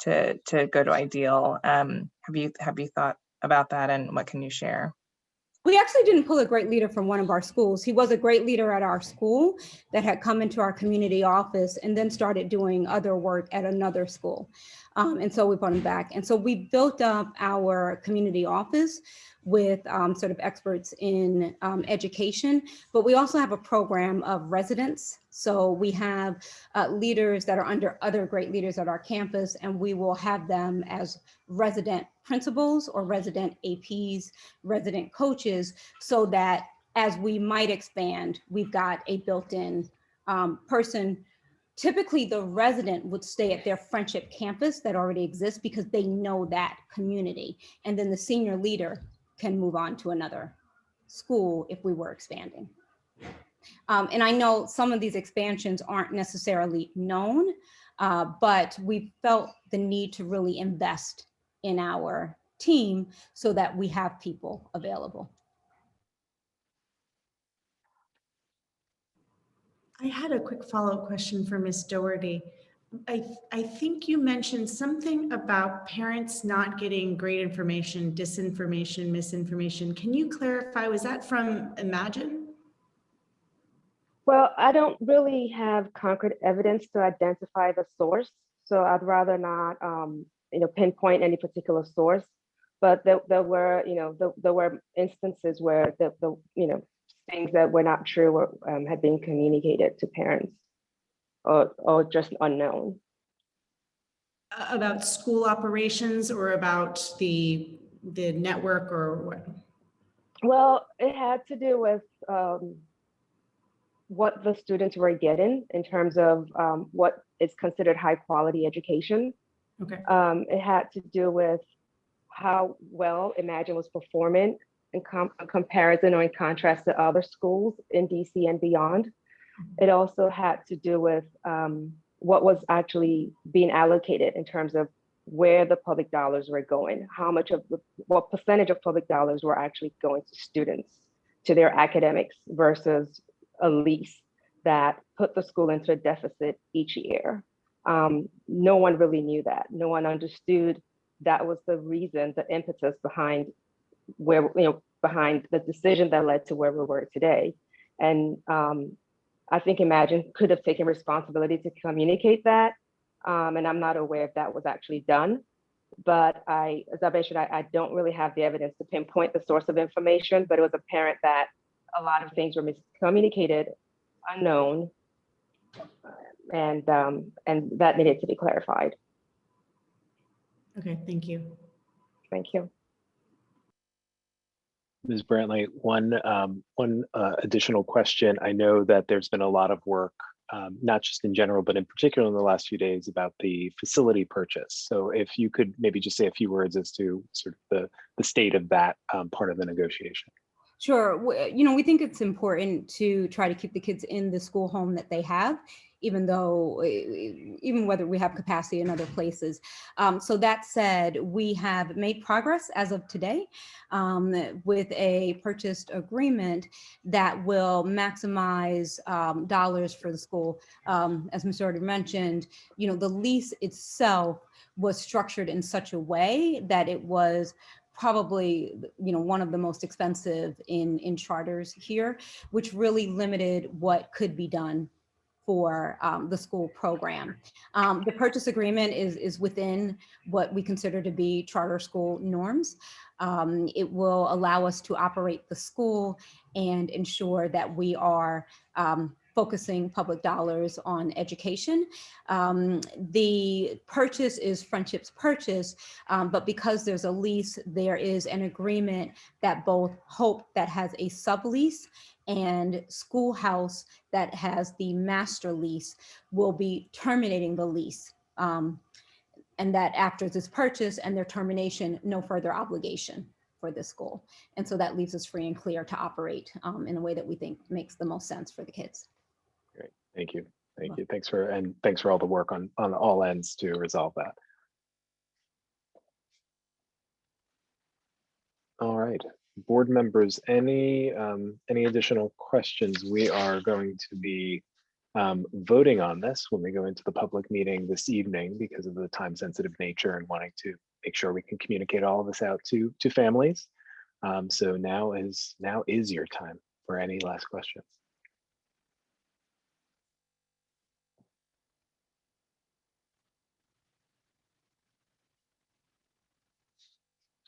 to go to IDEAL. Have you thought about that, and what can you share? We actually didn't pull a great leader from one of our schools. He was a great leader at our school that had come into our community office and then started doing other work at another school. And so we brought him back. And so we built up our community office with sort of experts in education, but we also have a program of residents. So we have leaders that are under other great leaders at our campus, and we will have them as resident principals or resident APs, resident coaches, so that as we might expand, we've got a built-in person. Typically, the resident would stay at their Friendship campus that already exists because they know that community. And then the senior leader can move on to another school if we were expanding. And I know some of these expansions aren't necessarily known, but we felt the need to really invest in our team so that we have people available. I had a quick follow-up question for Ms. Doherty. I think you mentioned something about parents not getting great information, disinformation, misinformation. Can you clarify, was that from Imagine? Well, I don't really have concrete evidence to identify the source, so I'd rather not, pinpoint any particular source. But there were instances where the things that were not true had been communicated to parents, or just unknown. About school operations or about the the network or what? Well, it had to do with what the students were getting in terms of what is considered high quality education. Okay. It had to do with how well Imagine was performing in comparison or in contrast to other schools in DC and beyond. It also had to do with what was actually being allocated in terms of where the public dollars were going, what percentage of public dollars were actually going to students, to their academics versus a lease that put the school into a deficit each year. No one really knew that. No one understood that was the reason, the impetus behind behind the decision that led to where we were today. And I think Imagine could have taken responsibility to communicate that. And I'm not aware if that was actually done. But as I mentioned, I don't really have the evidence to pinpoint the source of information, but it was apparent that a lot of things were miscommunicated, unknown, and that needed to be clarified. Okay, thank you. Thank you. Ms. Brantley, one additional question. I know that there's been a lot of work, not just in general, but in particular in the last few days about the facility purchase. So if you could maybe just say a few words as to sort of the state of that part of the negotiation. Sure. We think it's important to try to keep the kids in the school home that they have, even whether we have capacity in other places. So that said, we have made progress as of today with a purchased agreement that will maximize dollars for the school. As Ms. Doherty mentioned, the lease itself was structured in such a way that it was probably one of the most expensive in charters here, which really limited what could be done for the school program. The purchase agreement is within what we consider to be charter school norms. It will allow us to operate the school and ensure that we are focusing public dollars on education. The purchase is Friendship's purchase, but because there's a lease, there is an agreement that both Hope that has a sublease and Schoolhouse that has the master lease will be terminating the lease. And that after this purchase and their termination, no further obligation for the school. And so that leaves us free and clear to operate in a way that we think makes the most sense for the kids. Great, thank you. Thank you. Thanks for all the work on all ends to resolve that. All right, board members, any additional questions? We are going to be voting on this when we go into the public meeting this evening because of the time sensitive nature and wanting to make sure we can communicate all of this out to families. So now is your time for any last questions.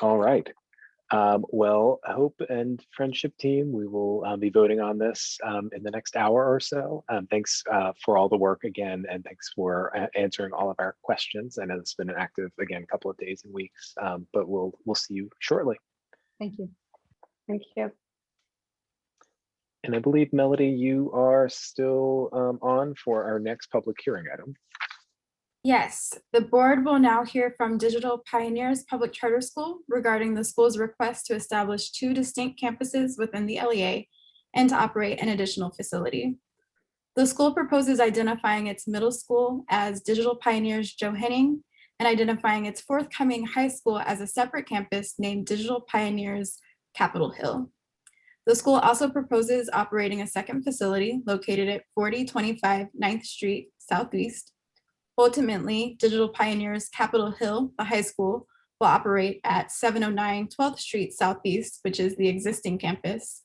All right. Well, Hope and Friendship team, we will be voting on this in the next hour or so. Thanks for all the work again, and thanks for answering all of our questions. I know it's been an active, again, couple of days and weeks, but we'll see you shortly. Thank you. Thank you. And I believe, Melody, you are still on for our next public hearing item. Yes, the board will now hear from Digital Pioneers Public Charter School regarding the school's request to establish 2 distinct campuses within the LEA and to operate an additional facility. The school proposes identifying its middle school as Digital Pioneers Joe Henning and identifying its forthcoming high school as a separate campus named Digital Pioneers Capitol Hill. The school also proposes operating a second facility located at 4025 9th Street Southeast. Ultimately, Digital Pioneers Capitol Hill, the high school, will operate at 709 12th Street Southeast, which is the existing campus,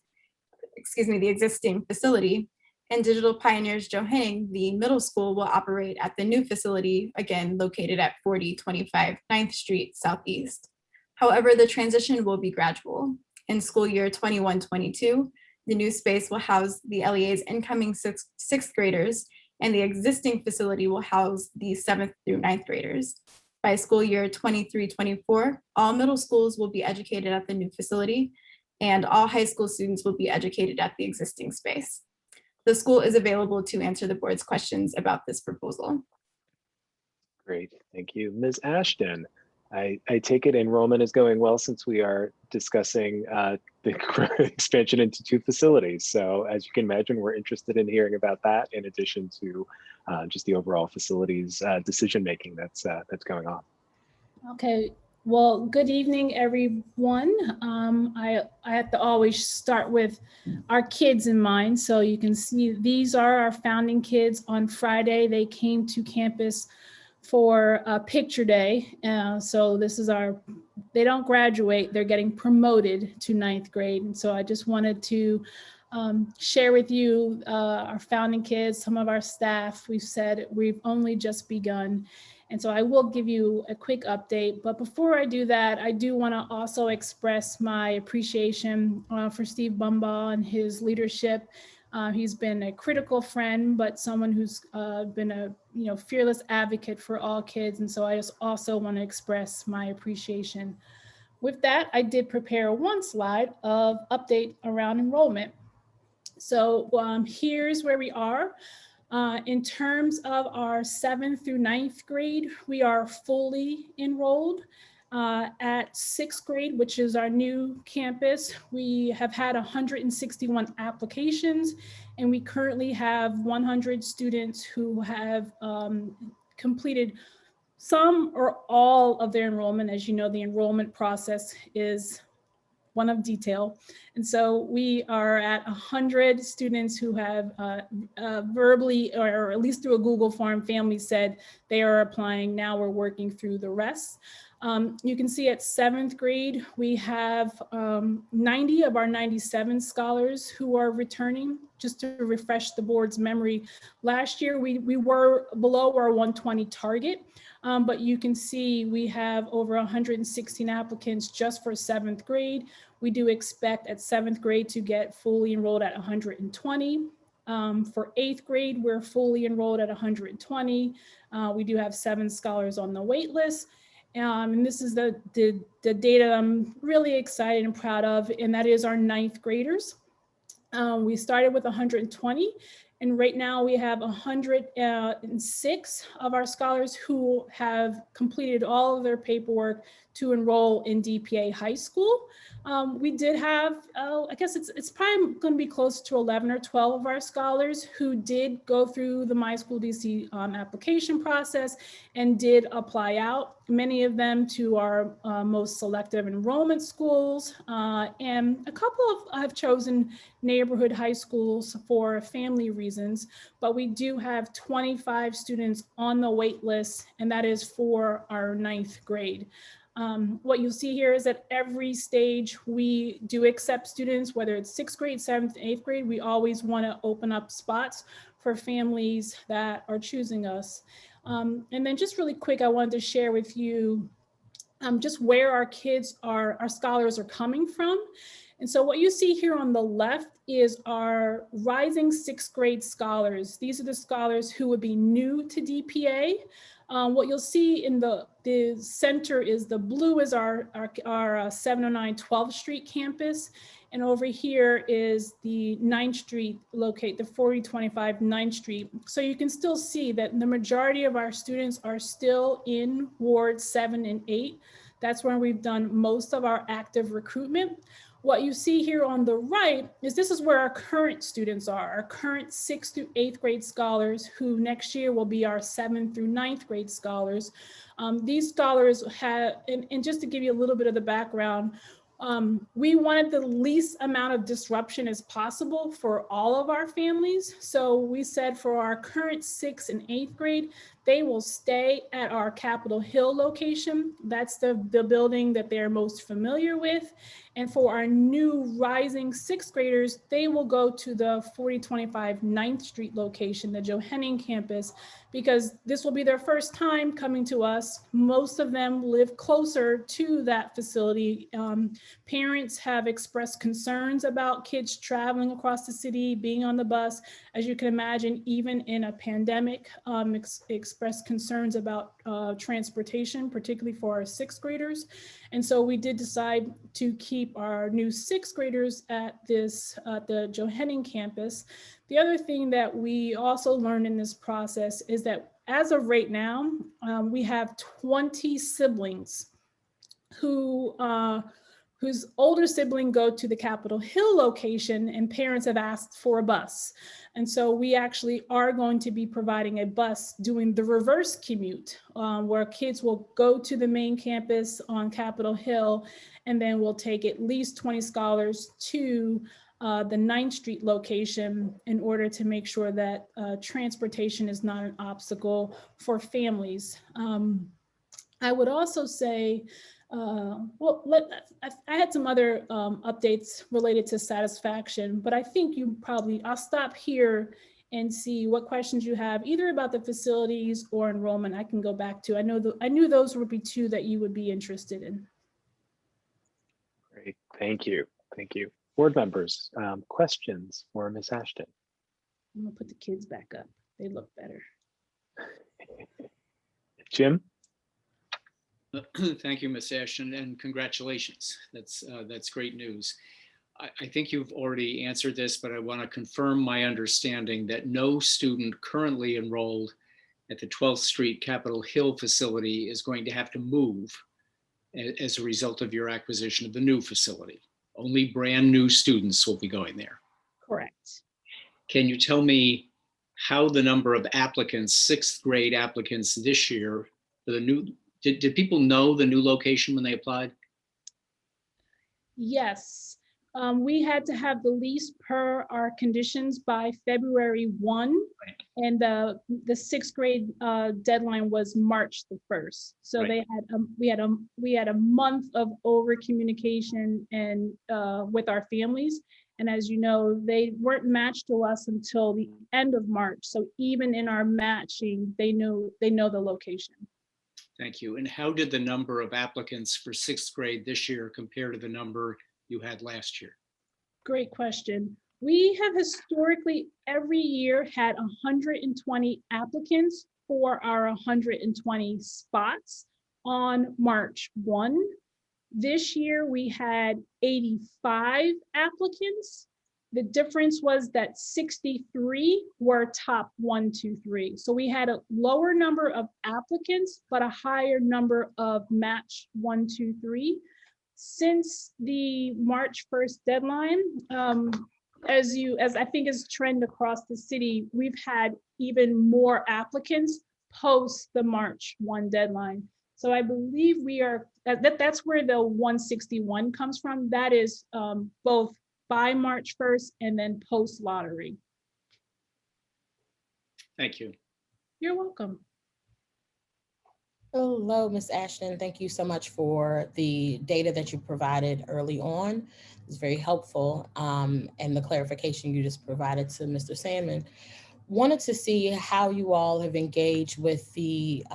the existing facility. And Digital Pioneers Joe Henning, the middle school, will operate at the new facility, again, located at 4025 9th Street Southeast. However, the transition will be gradual. In school year 21-22, the new space will house the LEA's incoming sixth graders, and the existing facility will house the 7th through 9th graders. By school year 23-24, all middle schools will be educated at the new facility, and all high school students will be educated at the existing space. The school is available to answer the board's questions about this proposal. Great, thank you. Ms. Ashton, I take it enrollment is going well since we are discussing the expansion into 2 facilities. So as you can imagine, we're interested in hearing about that in addition to just the overall facilities decision-making that's going on. Okay, well, good evening, everyone. I have to always start with our kids in mind. So you can see these are our founding kids. On Friday, they came to campus for picture day. So this is they don't graduate, they're getting promoted to 9th grade. And so I just wanted to share with you our founding kids, some of our staff. We've said we've only just begun. And so I will give you a quick update. But before I do that, I do want to also express my appreciation for Steve Bumbaugh and his leadership. He's been a critical friend, but someone who's been a fearless advocate for all kids. And so I just also want to express my appreciation. With that, I did prepare one slide of update around enrollment. So here's where we are. In terms of our 7th through 9th grade, we are fully enrolled. At 6th grade, which is our new campus, we have had 161 applications, and we currently have 100 students who have completed some or all of their enrollment. As you know, the enrollment process is one of detail. And so we are at 100 students who have verbally, or at least through a Google form, families said they are applying. Now we're working through the rest. You can see at 7th grade, we have 90 of our 97 scholars who are returning. Just to refresh the board's memory, last year we were below our 120 target, but you can see we have over 116 applicants just for 7th grade. We do expect at 7th grade to get fully enrolled at 120. For 8th grade, we're fully enrolled at 120. We do have 7 scholars on the wait list. And this is the data I'm really excited and proud of, and that is our 9th graders. We started with 120, and right now we have 106 of our scholars who have completed all of their paperwork to enroll in DPA high school. We did have, I guess it's probably going to be close to 11 or 12 of our scholars who did go through the My School DC application process and did apply out, many of them to our most selective enrollment schools. And a couple have chosen neighborhood high schools for family reasons, but we do have 25 students on the wait list, and that is for our 9th grade. What you'll see here is at every stage, we do accept students, whether it's 6th grade, 7th, 8th grade. We always want to open up spots for families that are choosing us. And then just really quick, I wanted to share with you just where our scholars are coming from. And so what you see here on the left is our rising 6th grade scholars. These are the scholars who would be new to DPA. What you'll see in the center is the blue is our 709 12th Street campus. And over here is the 9th Street the 4025 9th Street. So you can still see that the majority of our students are still in Ward 7 and 8. That's where we've done most of our active recruitment. What you see here on the right is this is where our current students are, our current 6th through 8th grade scholars who next year will be our 7th through 9th grade scholars. These scholars have, and just to give you a little bit of the background, we wanted the least amount of disruption as possible for all of our families. So we said for our current 6th and 8th grade, they will stay at our Capitol Hill location. That's the building that they're most familiar with. And for our new rising 6th graders, they will go to the 4025 9th Street location, the Joe Henning campus, because this will be their first time coming to us. Most of them live closer to that facility. Parents have expressed concerns about kids traveling across the city, being on the bus. As you can imagine, even in a pandemic, expressed concerns about transportation, particularly for our sixth graders. And so we did decide to keep our new sixth graders at the Johanning campus. The other thing that we also learned in this process is that as of right now, we have 20 siblings whose older sibling go to the Capitol Hill location, and parents have asked for a bus. And so we actually are going to be providing a bus doing the reverse commute, where kids will go to the main campus on Capitol Hill, and then we'll take at least 20 scholars to the 9th Street location in order to make sure that transportation is not an obstacle for families. I would also say, I had some other updates related to satisfaction, but I think I'll stop here and see what questions you have, either about the facilities or enrollment. I can go back to, I knew those would be two that you would be interested in. Great, thank you. Thank you. Board members, questions for Ms. Ashton? I'm gonna put the kids back up. They look better. Jim? Thank you, Ms. Ashton, and congratulations. That's great news. I think you've already answered this, but I want to confirm my understanding that no student currently enrolled at the 12th Street Capitol Hill facility is going to have to move as a result of your acquisition of the new facility. Only brand new students will be going there. Correct. Can you tell me how the number of applicants, sixth grade applicants this year for the new, did people know the new location when they applied? Yes, we had to have the lease per our conditions by February 1, right. And the sixth grade deadline was March the 1st. So right. We had a month of over communication and with our families. And as you know, they weren't matched to us until the end of March. So even in our matching, they know the location. Thank you. And how did the number of applicants for sixth grade this year compare to the number you had last year? Great question. We have historically every year had 120 applicants for our 120 spots on March 1. This year we had 85 applicants. The difference was that 63 were top 1, 2, 3. So we had a lower number of applicants, but a higher number of match 1, 2, 3. Since the March 1st deadline, as I think is trend across the city, we've had even more applicants post the March 1 deadline. So I believe that's where the 161 comes from. That is both by March 1st and then post lottery. Thank you. You're welcome. Hello, Ms. Ashton. Thank you so much for the data that you provided early on. It's very helpful. And the clarification you just provided to Mr. Sandman. Wanted to see how you all have engaged with the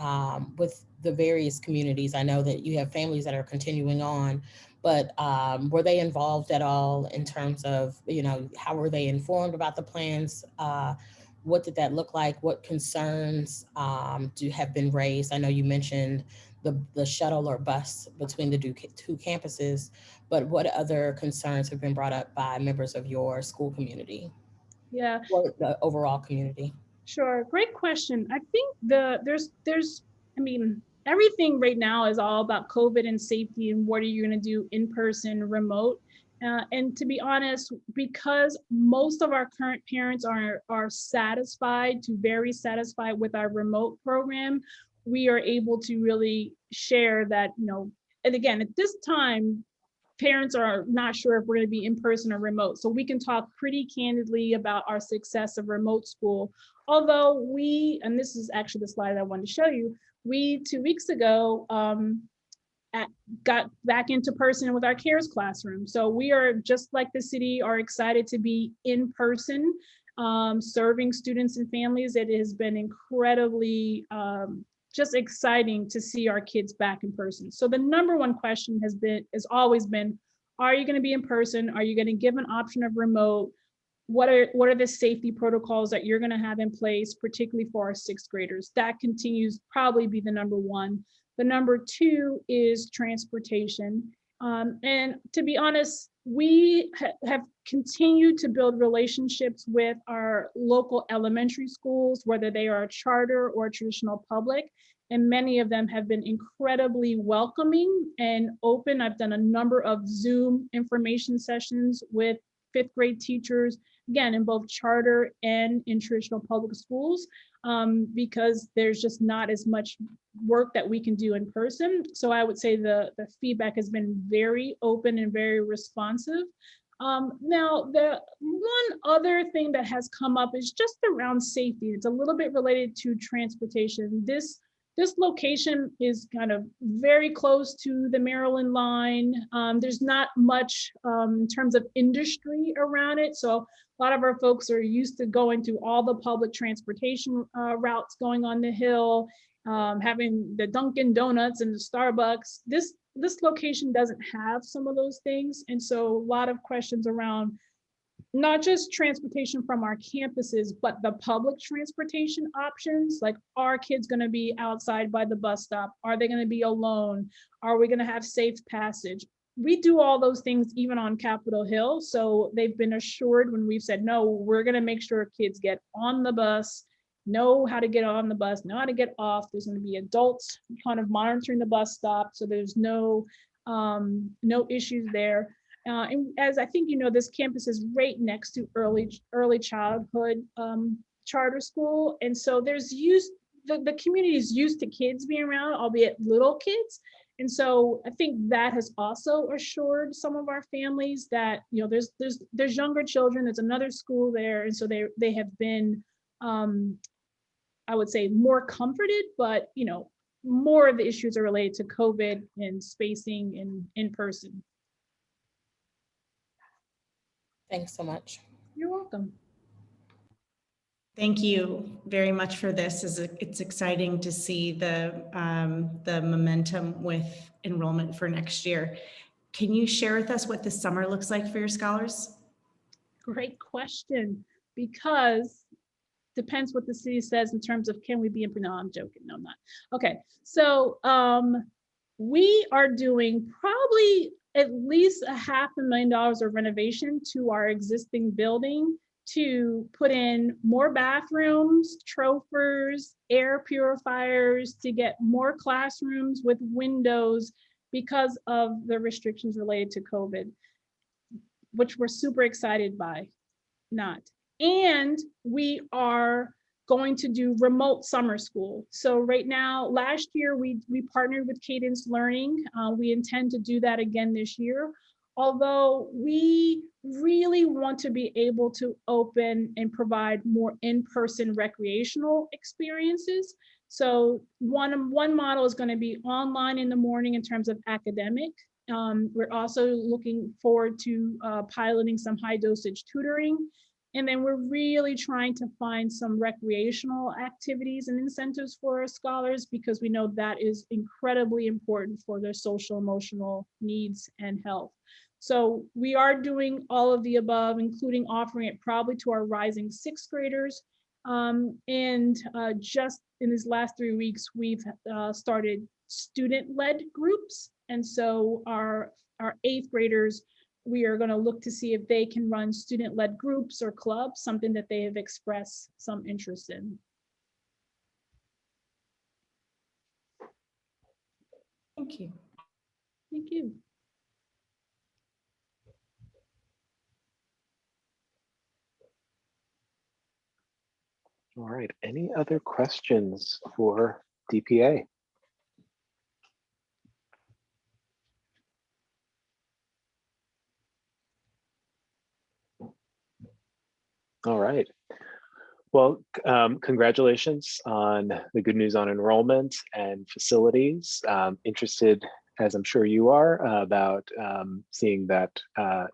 various communities. I know that you have families that are continuing on, but were they involved at all in terms of, how were they informed about the plans? What did that look like? What concerns have been raised? I know you mentioned the shuttle or bus between the two campuses, but what other concerns have been brought up by members of your school community? Yeah. Or the overall community? Sure, great question. I think everything right now is all about COVID and safety and what are you gonna do in person, remote. And to be honest, because most of our current parents are satisfied to very satisfied with our remote program, we are able to really share that, and again, at this time, parents are not sure if we're going to be in person or remote. So we can talk pretty candidly about our success of remote school. Although and this is actually the slide I wanted to show you, we 2 weeks ago got back into person with our CARES classroom. So we are just like the city are excited to be in person serving students and families. It has been incredibly just exciting to see our kids back in person. So the number one question has always been, are you going to be in person? Are you going to give an option of remote? What are the safety protocols that you're going to have in place, particularly for our sixth graders? That continues probably be the number one. The number two is transportation. And to be honest, we have continued to build relationships with our local elementary schools, whether they are a charter or a traditional public. And many of them have been incredibly welcoming and open. I've done a number of Zoom information sessions with fifth grade teachers, again, in both charter and in traditional public schools, because there's just not as much work that we can do in person. So I would say the feedback has been very open and very responsive. Now, the one other thing that has come up is just around safety. It's a little bit related to transportation. This location is kind of very close to the Maryland line. There's not much in terms of industry around it. So a lot of our folks are used to going to all the public transportation routes going on the Hill, having the Dunkin' Donuts and the Starbucks. This location doesn't have some of those things. And so a lot of questions around not just transportation from our campuses, but the public transportation options. Like, are kids going to be outside by the bus stop? Are they going to be alone? Are we going to have safe passage? We do all those things even on Capitol Hill. So they've been assured when we've said, no, we're going to make sure kids get on the bus, know how to get on the bus, know how to get off. There's going to be adults kind of monitoring the bus stop. So there's no issues there. And as I think you know, this campus is right next to early childhood charter school. And so there's the community is used to kids being around, albeit little kids. And so I think that has also assured some of our families that, you know, there's younger children, there's another school there. And so they have been, I would say, more comforted, but, you know, more of the issues are related to COVID and spacing and in person. Thanks so much. You're welcome. Thank you very much for this. It's exciting to see the momentum with enrollment for next year. Can you share with us what this summer looks like for your scholars? Great question, because depends what the city says in terms of can we be in, no, I'm joking, no, I'm not. Okay, so we are doing probably at least $500,000 of renovation to our existing building to put in more bathrooms, trophers, air purifiers, to get more classrooms with windows because of the restrictions related to COVID, which we're super excited by. And we are going to do remote summer school. So right now, last year, we partnered with Cadence Learning. We intend to do that again this year, although we really want to be able to open and provide more in-person recreational experiences. So one model is going to be online in the morning in terms of academic. We're also looking forward to piloting some high dosage tutoring. And then we're really trying to find some recreational activities and incentives for our scholars, because we know that is incredibly important for their social, emotional needs and health. So we are doing all of the above, including offering it probably to our rising sixth graders. Just in these last 3 weeks, we've started student-led groups. And so our eighth graders, we are going to look to see if they can run student-led groups or clubs, something that they have expressed some interest in. Thank you. Thank you. All right, any other questions for DPA? All right. Well, congratulations on the good news on enrollment and facilities. Interested, as I'm sure you are, about seeing that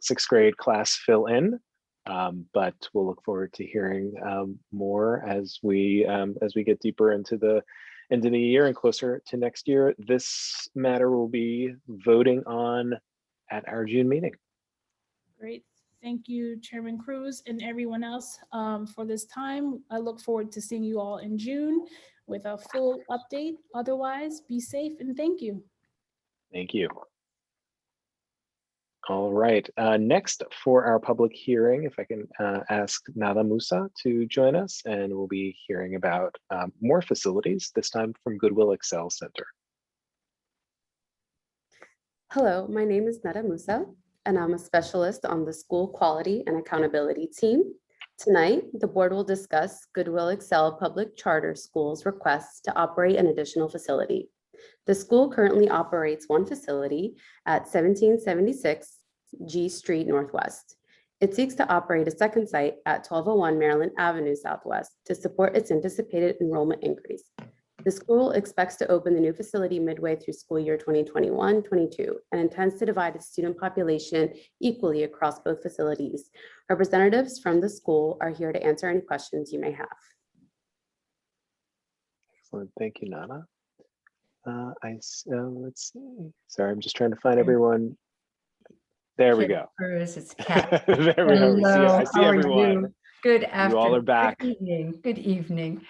sixth grade class fill in. But we'll look forward to hearing more as we get deeper into the year and closer to next year. This matter will be voting on at our June meeting. Great. Thank you, Chairman Cruz and everyone else for this time. I look forward to seeing you all in June with a full update. Otherwise, be safe and thank you. Thank you. All right, next for our public hearing, if I can ask Nada Musa to join us, and we'll be hearing about more facilities, this time from Goodwill Excel Center. Hello, my name is Nada Musa, and I'm a specialist on the School Quality and Accountability team. Tonight, the board will discuss Goodwill Excel Public Charter School's requests to operate an additional facility. The school currently operates one facility at 1776 G Street Northwest. It seeks to operate a second site at 1201 Maryland Avenue Southwest to support its anticipated enrollment increase. The school expects to open the new facility midway through school year 2021-22 and intends to divide its student population equally across both facilities. Representatives from the school are here to answer any questions you may have. Excellent, thank you, Nana. Let's see. Sorry, I'm just trying to find everyone. There we go. Cruz, it's Kat. There we go. I see everyone. Good afternoon. You all are back. Good evening. Good evening.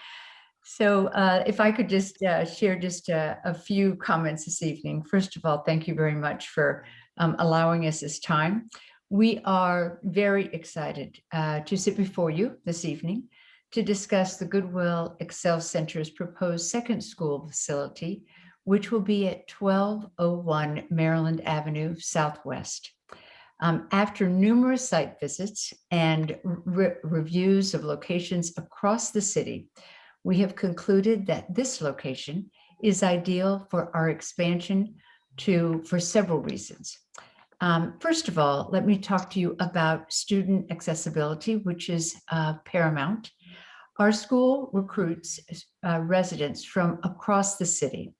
So if I could just share just a few comments this evening. First of all, thank you very much for allowing us this time. We are very excited to sit before you this evening to discuss the Goodwill Excel Center's proposed second school facility, which will be at 1201 Maryland Avenue Southwest. After numerous site visits and reviews of locations across the city, we have concluded that this location is ideal for our expansion for several reasons. First of all, let me talk to you about student accessibility, which is paramount. Our school recruits residents from across the city.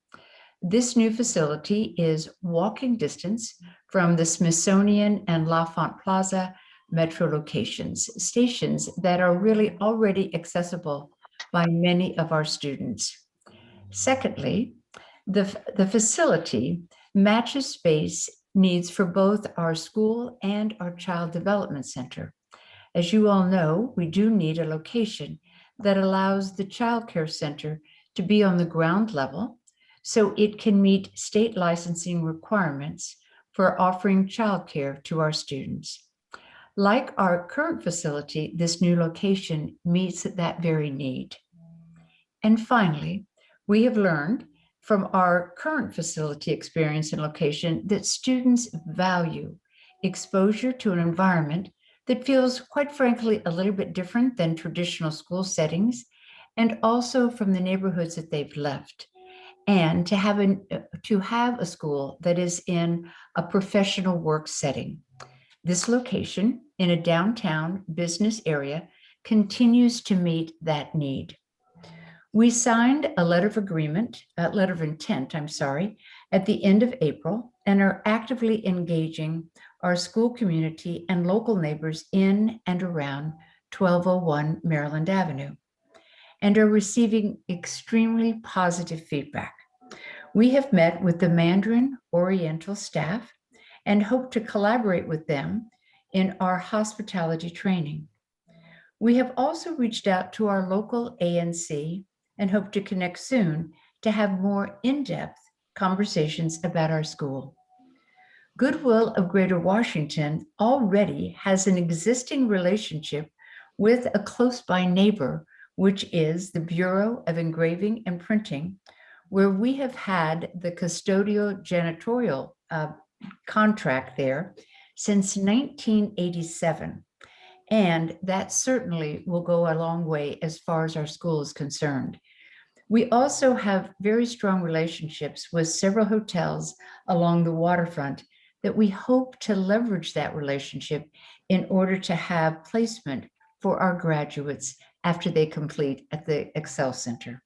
This new facility is walking distance from the Smithsonian and L'Enfant Plaza metro locations, stations that are really already accessible by many of our students. Secondly, the facility matches space needs for both our school and our child development center. As you all know, we do need a location that allows the child care center to be on the ground level so it can meet state licensing requirements for offering childcare to our students. Like our current facility, this new location meets that very need. And finally, we have learned from our current facility experience and location that students value exposure to an environment that feels, quite frankly, a little bit different than traditional school settings, and also from the neighborhoods that they've left. And to have a school that is in a professional work setting. This location in a downtown business area continues to meet that need. We signed a letter of intent, at the end of April, and are actively engaging our school community and local neighbors in and around 1201 Maryland Avenue, and are receiving extremely positive feedback. We have met with the Mandarin Oriental staff and hope to collaborate with them in our hospitality training. We have also reached out to our local ANC and hope to connect soon to have more in-depth conversations about our school. Goodwill of Greater Washington already has an existing relationship with a close-by neighbor, which is the Bureau of Engraving and Printing, where we have had the custodial janitorial contract there since 1987. And that certainly will go a long way as far as our school is concerned. We also have very strong relationships with several hotels along the waterfront that we hope to leverage that relationship in order to have placement for our graduates after they complete at the Excel Center.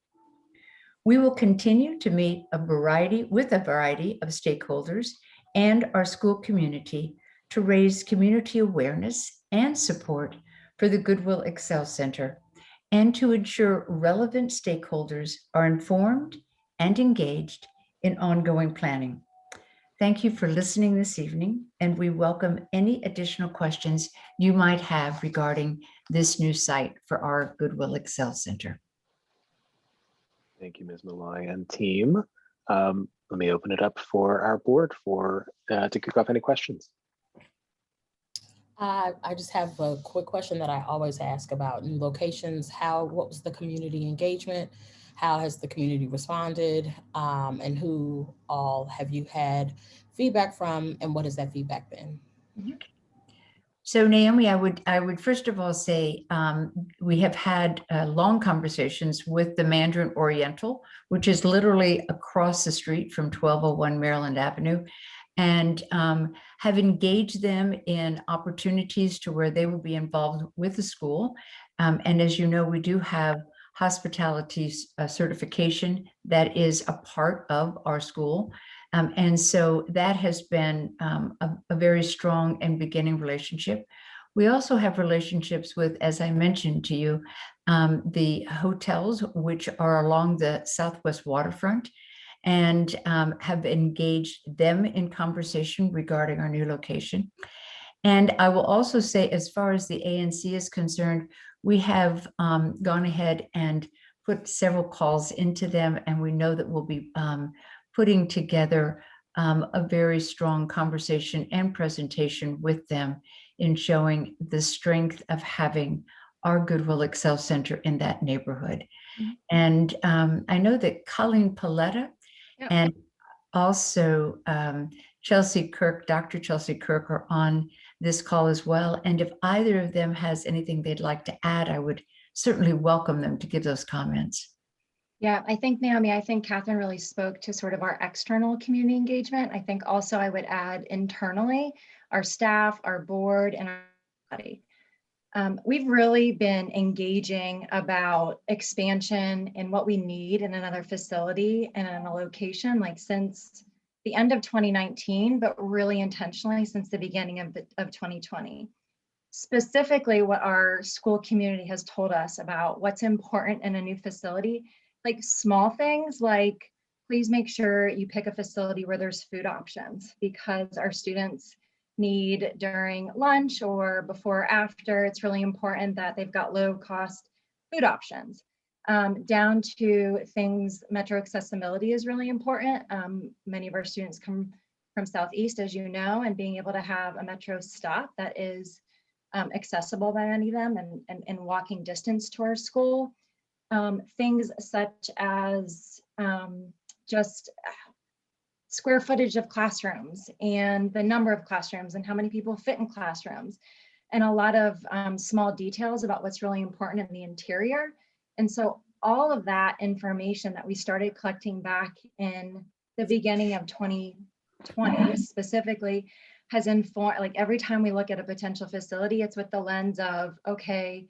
We will continue to meet with a variety of stakeholders and our school community to raise community awareness and support for the Goodwill Excel Center, and to ensure relevant stakeholders are informed and engaged in ongoing planning. Thank you for listening this evening, and we welcome any additional questions you might have regarding this new site for our Goodwill Excel Center. Thank you, Ms. Malloy and team. Let me open it up for our board to kick off any questions. I just have a quick question that I always ask about new locations. What was the community engagement? How has the community responded? And who all have you had feedback from, and what has that feedback been? So Naomi, I would first of all say we have had long conversations with the Mandarin Oriental, which is literally across the street from 1201 Maryland Avenue, and have engaged them in opportunities to where they will be involved with the school. And as you know, we do have hospitality certification that is a part of our school. And so that has been a very strong and beginning relationship. We also have relationships with, as I mentioned to you, the hotels, which are along the Southwest waterfront, and have engaged them in conversation regarding our new location. And I will also say, as far as the ANC is concerned, we have gone ahead and put several calls into them, and we know that we'll be putting together a very strong conversation and presentation with them in showing the strength of having our Goodwill Excel Center in that neighborhood. Mm-hmm. And I know that Colleen Paletta and also Chelsea Kirk, Dr. Chelsea Kirk, are on this call as well. And if either of them has anything they'd like to add, I would certainly welcome them to give those comments. Yeah, I think, Naomi, I think Catherine really spoke to sort of our external community engagement. I think also I would add internally, our staff, our board, and our body. We've really been engaging about expansion and what we need in another facility and in a location, like since the end of 2019, but really intentionally since the beginning of 2020. Specifically, what our school community has told us about what's important in a new facility, like small things like, please make sure you pick a facility where there's food options, because our students need during lunch or before or after, it's really important that they've got low cost food options. Down to things, metro accessibility is really important. Many of our students come from Southeast, as you know, and being able to have a metro stop that is accessible by any of them and walking distance to our school. Things such as just square footage of classrooms and the number of classrooms and how many people fit in classrooms, and a lot of small details about what's really important in the interior. And so all of that information that we started collecting back in the beginning of 2020 specifically has informed, like every time we look at a potential facility, it's with the lens of, okay,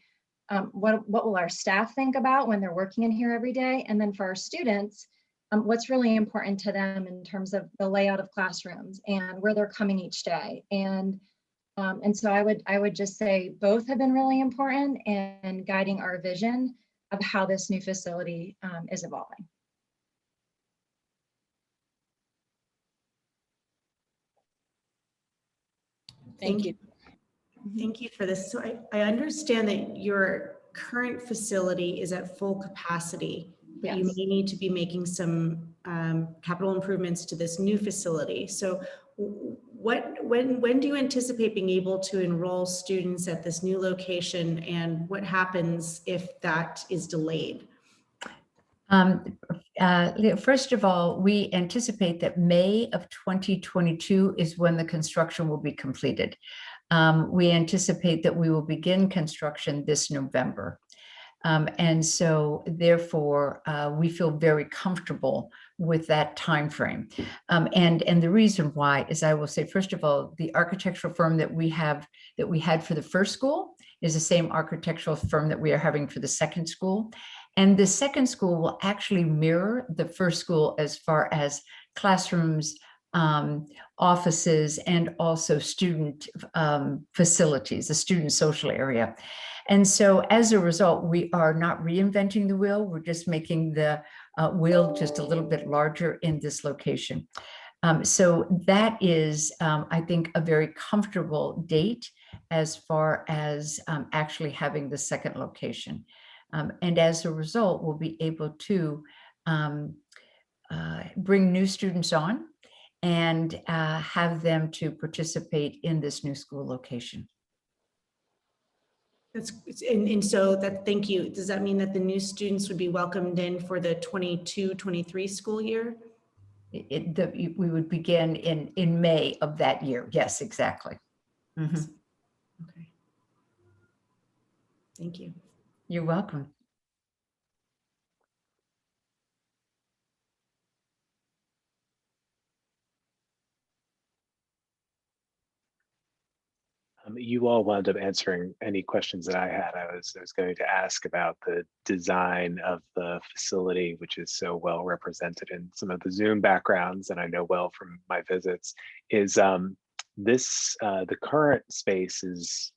what will our staff think about when they're working in here every day? And then for our students, what's really important to them in terms of the layout of classrooms and where they're coming each day. And so I would just say both have been really important in guiding our vision of how this new facility is evolving. Thank you. Thank you for this. So I understand that your current facility is at full capacity, but yes, you may need to be making some capital improvements to this new facility. So when do you anticipate being able to enroll students at this new location, and what happens if that is delayed? First of all, we anticipate that May of 2022 is when the construction will be completed. We anticipate that we will begin construction this November. And so therefore, we feel very comfortable with that timeframe. And the reason why is, I will say, first of all, the architectural firm that we had for the first school is the same architectural firm that we are having for the second school. And the second school will actually mirror the first school as far as classrooms, offices, and also student facilities, the student social area. And so as a result, we are not reinventing the wheel. We're just making the wheel just a little bit larger in this location. So that is, I think, a very comfortable date as far as actually having the second location. And as a result, we'll be able to bring new students on and have them to participate in this new school location. And so that, thank you. Does that mean that the new students would be welcomed in for the 22-23 school year? We would begin in May of that year. Yes, exactly. Mm-hmm. Okay. Thank you. You're welcome. You all wound up answering any questions that I had. I was going to ask about the design of the facility, which is so well represented in some of the Zoom backgrounds, and I know well from my visits. Is this the current space is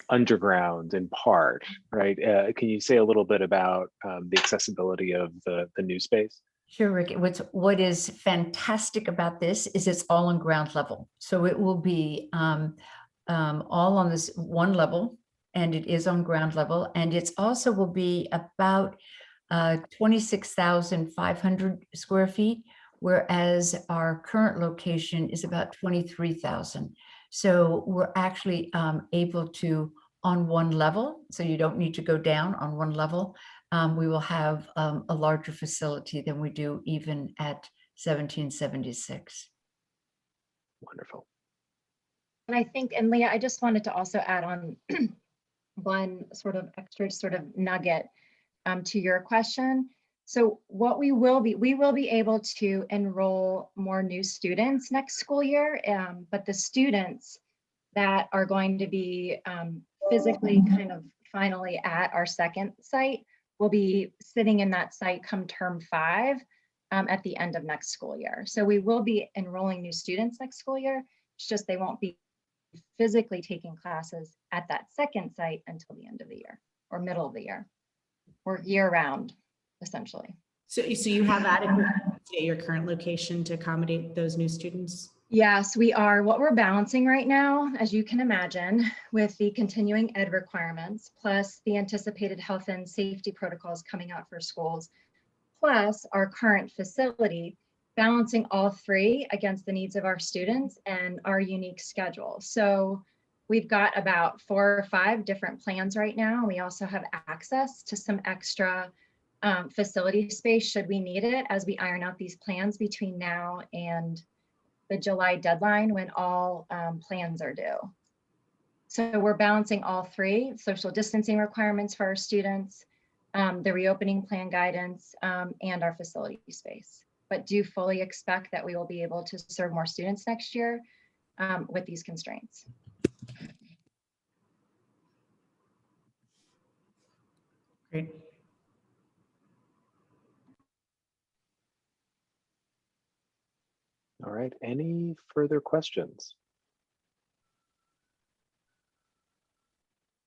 underground in part, right? Can you say a little bit about the accessibility of the new space? Sure, Rick. What is fantastic about this is it's all on ground level. So it will be all on this one level, and it is on ground level. And it's also will be about 26,500 square feet, whereas our current location is about 23,000. So we're actually able to, on one level, so you don't need to go down on one level, we will have a larger facility than we do even at 1776. Wonderful. And I think, and Leah, I just wanted to also add on one sort of extra sort of nugget to your question. So what we will be able to enroll more new students next school year, but the students that are going to be physically kind of finally at our second site will be sitting in that site come term 5 at the end of next school year. So we will be enrolling new students next school year. It's just they won't be physically taking classes at that second site until the end of the year or middle of the year or year round, essentially. So you have adequate capacity at your current location to accommodate those new students? Yes, we are. What we're balancing right now, as you can imagine, with the continuing ed requirements, plus the anticipated health and safety protocols coming out for schools, plus our current facility, balancing all three against the needs of our students and our unique schedule. So we've got about 4 or 5 different plans right now. We also have access to some extra facility space should we need it as we iron out these plans between now and the July deadline when all plans are due. So we're balancing all three: social distancing requirements for our students, the reopening plan guidance, and our facility space. But do fully expect that we will be able to serve more students next year with these constraints. Great. All right, any further questions?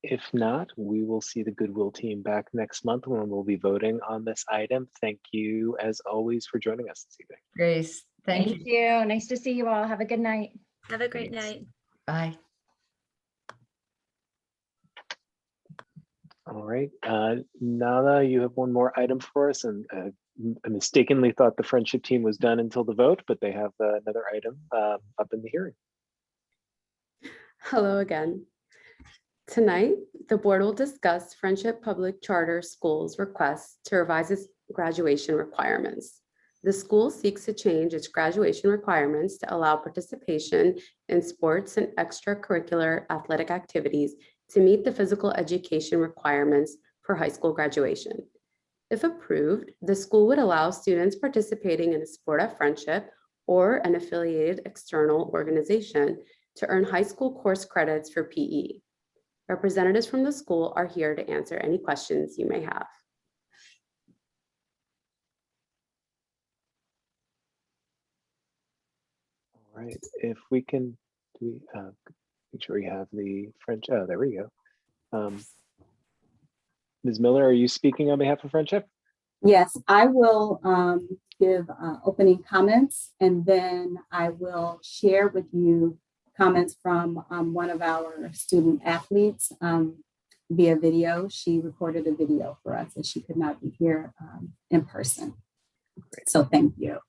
If not, we will see the Goodwill team back next month when we'll be voting on this item. Thank you, as always, for joining us this evening. Grace, thank you. Nice to see you all. Have a good night. Have a great night. Bye. All right, Nada, you have one more item for us, and I mistakenly thought the friendship team was done until the vote, but they have another item up in the hearing. Hello again. Tonight, the board will discuss Friendship Public Charter School's request to revise its graduation requirements. The school seeks to change its graduation requirements to allow participation in sports and extracurricular athletic activities to meet the physical education requirements for high school graduation. If approved, the school would allow students participating in a sport at Friendship or an affiliated external organization to earn high school course credits for PE. Representatives from the school are here to answer any questions you may have. right, if we can, do we make sure we have the French, oh, there we go. Ms. Miller, are you speaking on behalf of Friendship? Yes, I will give opening comments, and then I will share with you comments from one of our student athletes via video. She recorded a video for us as she could not be here in person. Great. So thank you.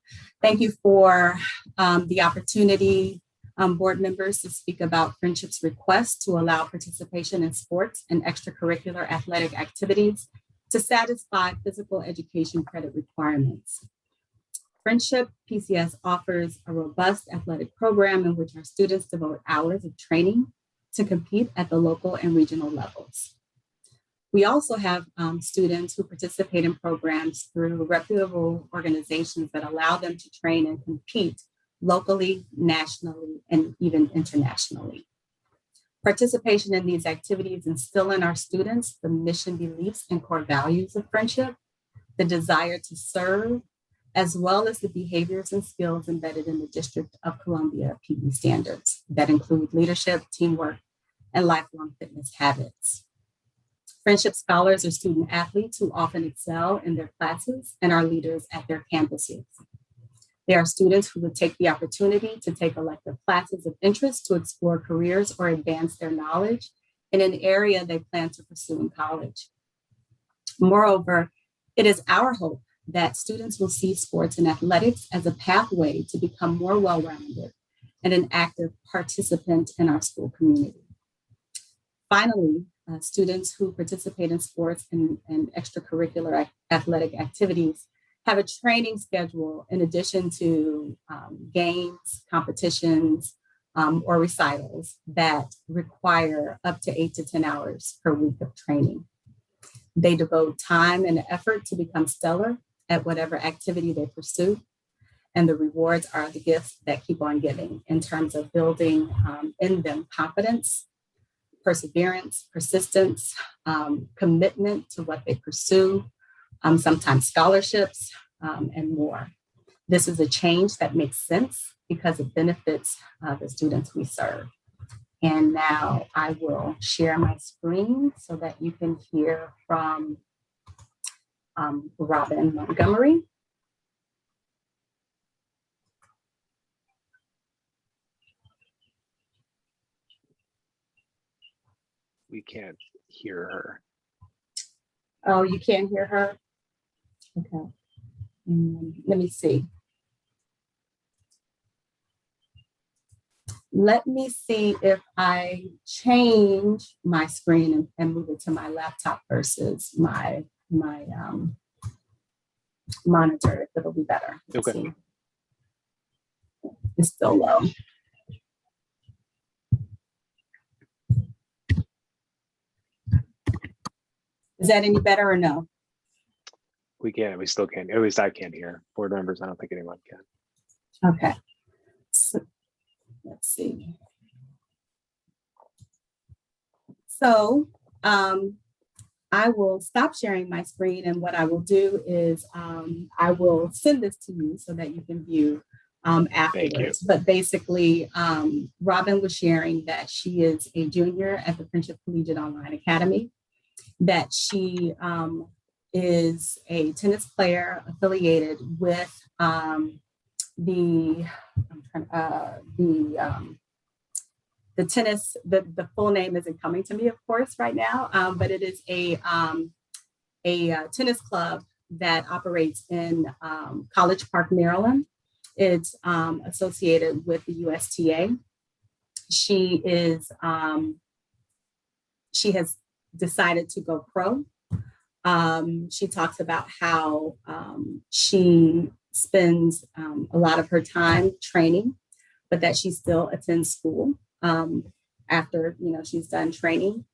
Thank you for the opportunity, board members, to speak about Friendship's request to allow participation in sports and extracurricular athletic activities to satisfy physical education credit requirements. Friendship PCS offers a robust athletic program in which our students devote hours of training to compete at the local and regional levels. We also have students who participate in programs through reputable organizations that allow them to train and compete locally, nationally, and even internationally. Participation in these activities instill in our students the mission, beliefs, and core values of Friendship, the desire to serve, as well as the behaviors and skills embedded in the District of Columbia PD standards that include leadership, teamwork, and lifelong fitness habits. Friendship scholars are student athletes who often excel in their classes and are leaders at their campuses. They are students who would take the opportunity to take elective classes of interest to explore careers or advance their knowledge in an area they plan to pursue in college. Moreover, it is our hope that students will see sports and athletics as a pathway to become more well-rounded and an active participant in our school community. Finally, students who participate in sports and extracurricular athletic activities have a training schedule in addition to games, competitions, or recitals that require up to 8 to 10 hours per week of training. They devote time and effort to become stellar at whatever activity they pursue, and the rewards are the gifts that keep on giving in terms of building in them confidence, perseverance, persistence, commitment to what they pursue, sometimes scholarships, and more. This is a change that makes sense because it benefits the students we serve. And now I will share my screen so that you can hear from Robin Montgomery. We can't hear her. Oh, you can't hear her? Okay. Let me see. Let me see if I change my screen and move it to my laptop versus my monitor, if it'll be better. Let's Okay. see. It's still low. Is that any better or no? We still can't, at least I can't hear. Board members, I don't think anyone can. Okay. So, let's see. So I will stop sharing my screen, and what I will do is I will send this to you so that you can view afterwards. But basically, Robin was sharing that she is a junior at the Friendship Collegiate Online Academy, that she is a tennis player affiliated with the tennis, the full name isn't coming to me, of course, right now, but it is a tennis club that operates in College Park, Maryland. It's associated with the USTA. She has decided to go pro. She talks about how she spends a lot of her time training, but that she still attends school after she's done training.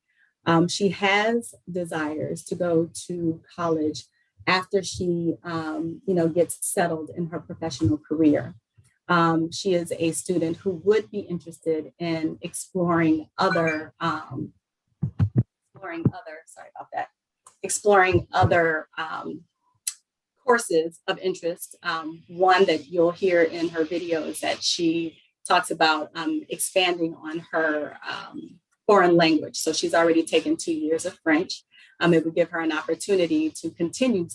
She has desires to go to college after she gets settled in her professional career. She is a student who would be interested in exploring other courses of interest. One that you'll hear in her video is that she talks about expanding on her foreign language. So she's already taken 2 years of French. It would give her an opportunity to continue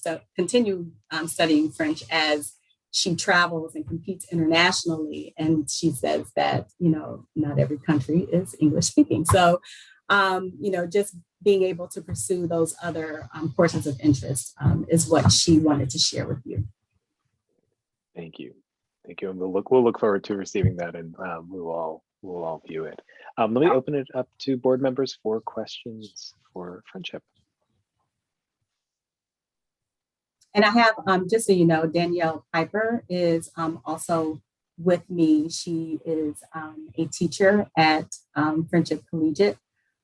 studying French as she travels and competes internationally. And she says that, not every country is English speaking. So, just being able to pursue those other courses of interest is what she wanted to share with you. Thank you. Thank you. And we'll look forward to receiving that, and we'll all view it. Let me open it up to board members for questions for Friendship. And I have, just so you know, Danielle Piper is also with me. She is a teacher at Friendship Collegiate,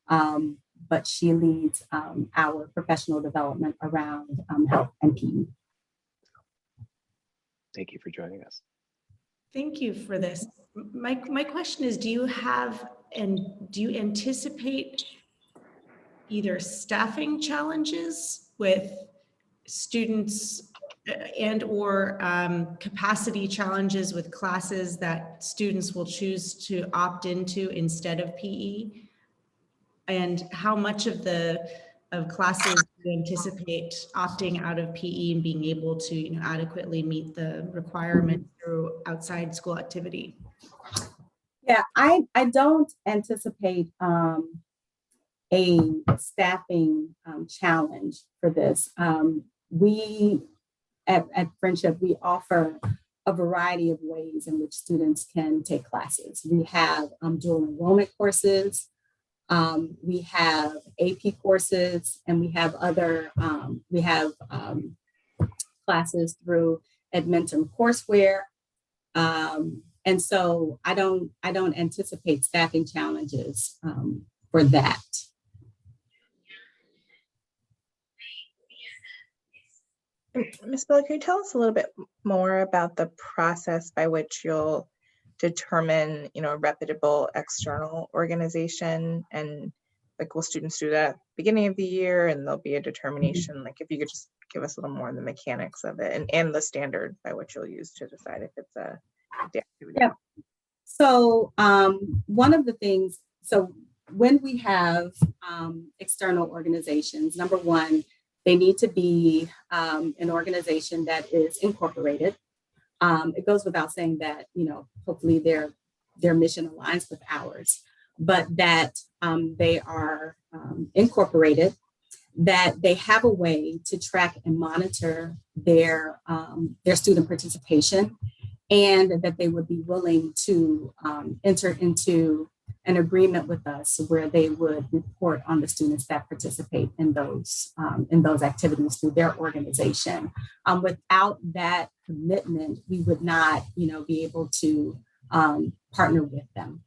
but she leads our professional development around health and PE. Thank you for joining us. Thank you for this. My question is, do you anticipate either staffing challenges with students and or capacity challenges with classes that students will choose to opt into instead of PE? And how much of classes do you anticipate opting out of PE and being able to adequately meet the requirements through outside school activity? Yeah, I don't anticipate a staffing challenge for this. We at Friendship, we offer a variety of ways in which students can take classes. We have dual enrollment courses, we have AP courses, and we have other, classes through Edmentum courseware. And so I don't anticipate staffing challenges for that. Ms. Miller, can you tell us a little bit more about the process by which you'll determine, a reputable external organization? And will students do that at the beginning of the year, and there'll be a determination? If you could just give us a little more on the mechanics of it and the standard by which you'll use to decide if it's a activity. Yeah. So one of the things, when we have external organizations, number one, they need to be an organization that is incorporated. It goes without saying that, hopefully their mission aligns with ours, but that they are incorporated, that they have a way to track and monitor their student participation, and that they would be willing to enter into an agreement with us where they would report on the students that participate in those activities through their organization. Without that commitment, we would not, be able to partner with them.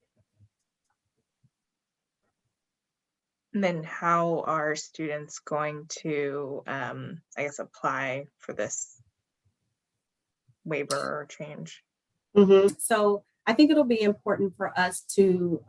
And then how are students going to, apply for this waiver or change? Mm-hmm. So I think it'll be important for us to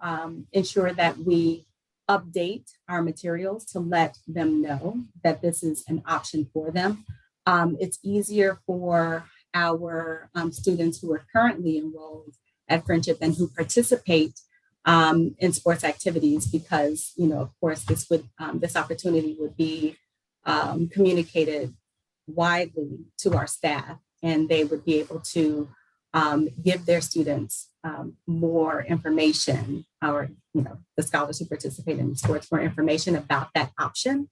ensure that we update our materials to let them know that this is an option for them. It's easier for our students who are currently enrolled at Friendship and who participate in sports activities because, of course, this opportunity would be communicated widely to our staff, and they would be able to give their students more information, or the scholars who participate in sports, more information about that option,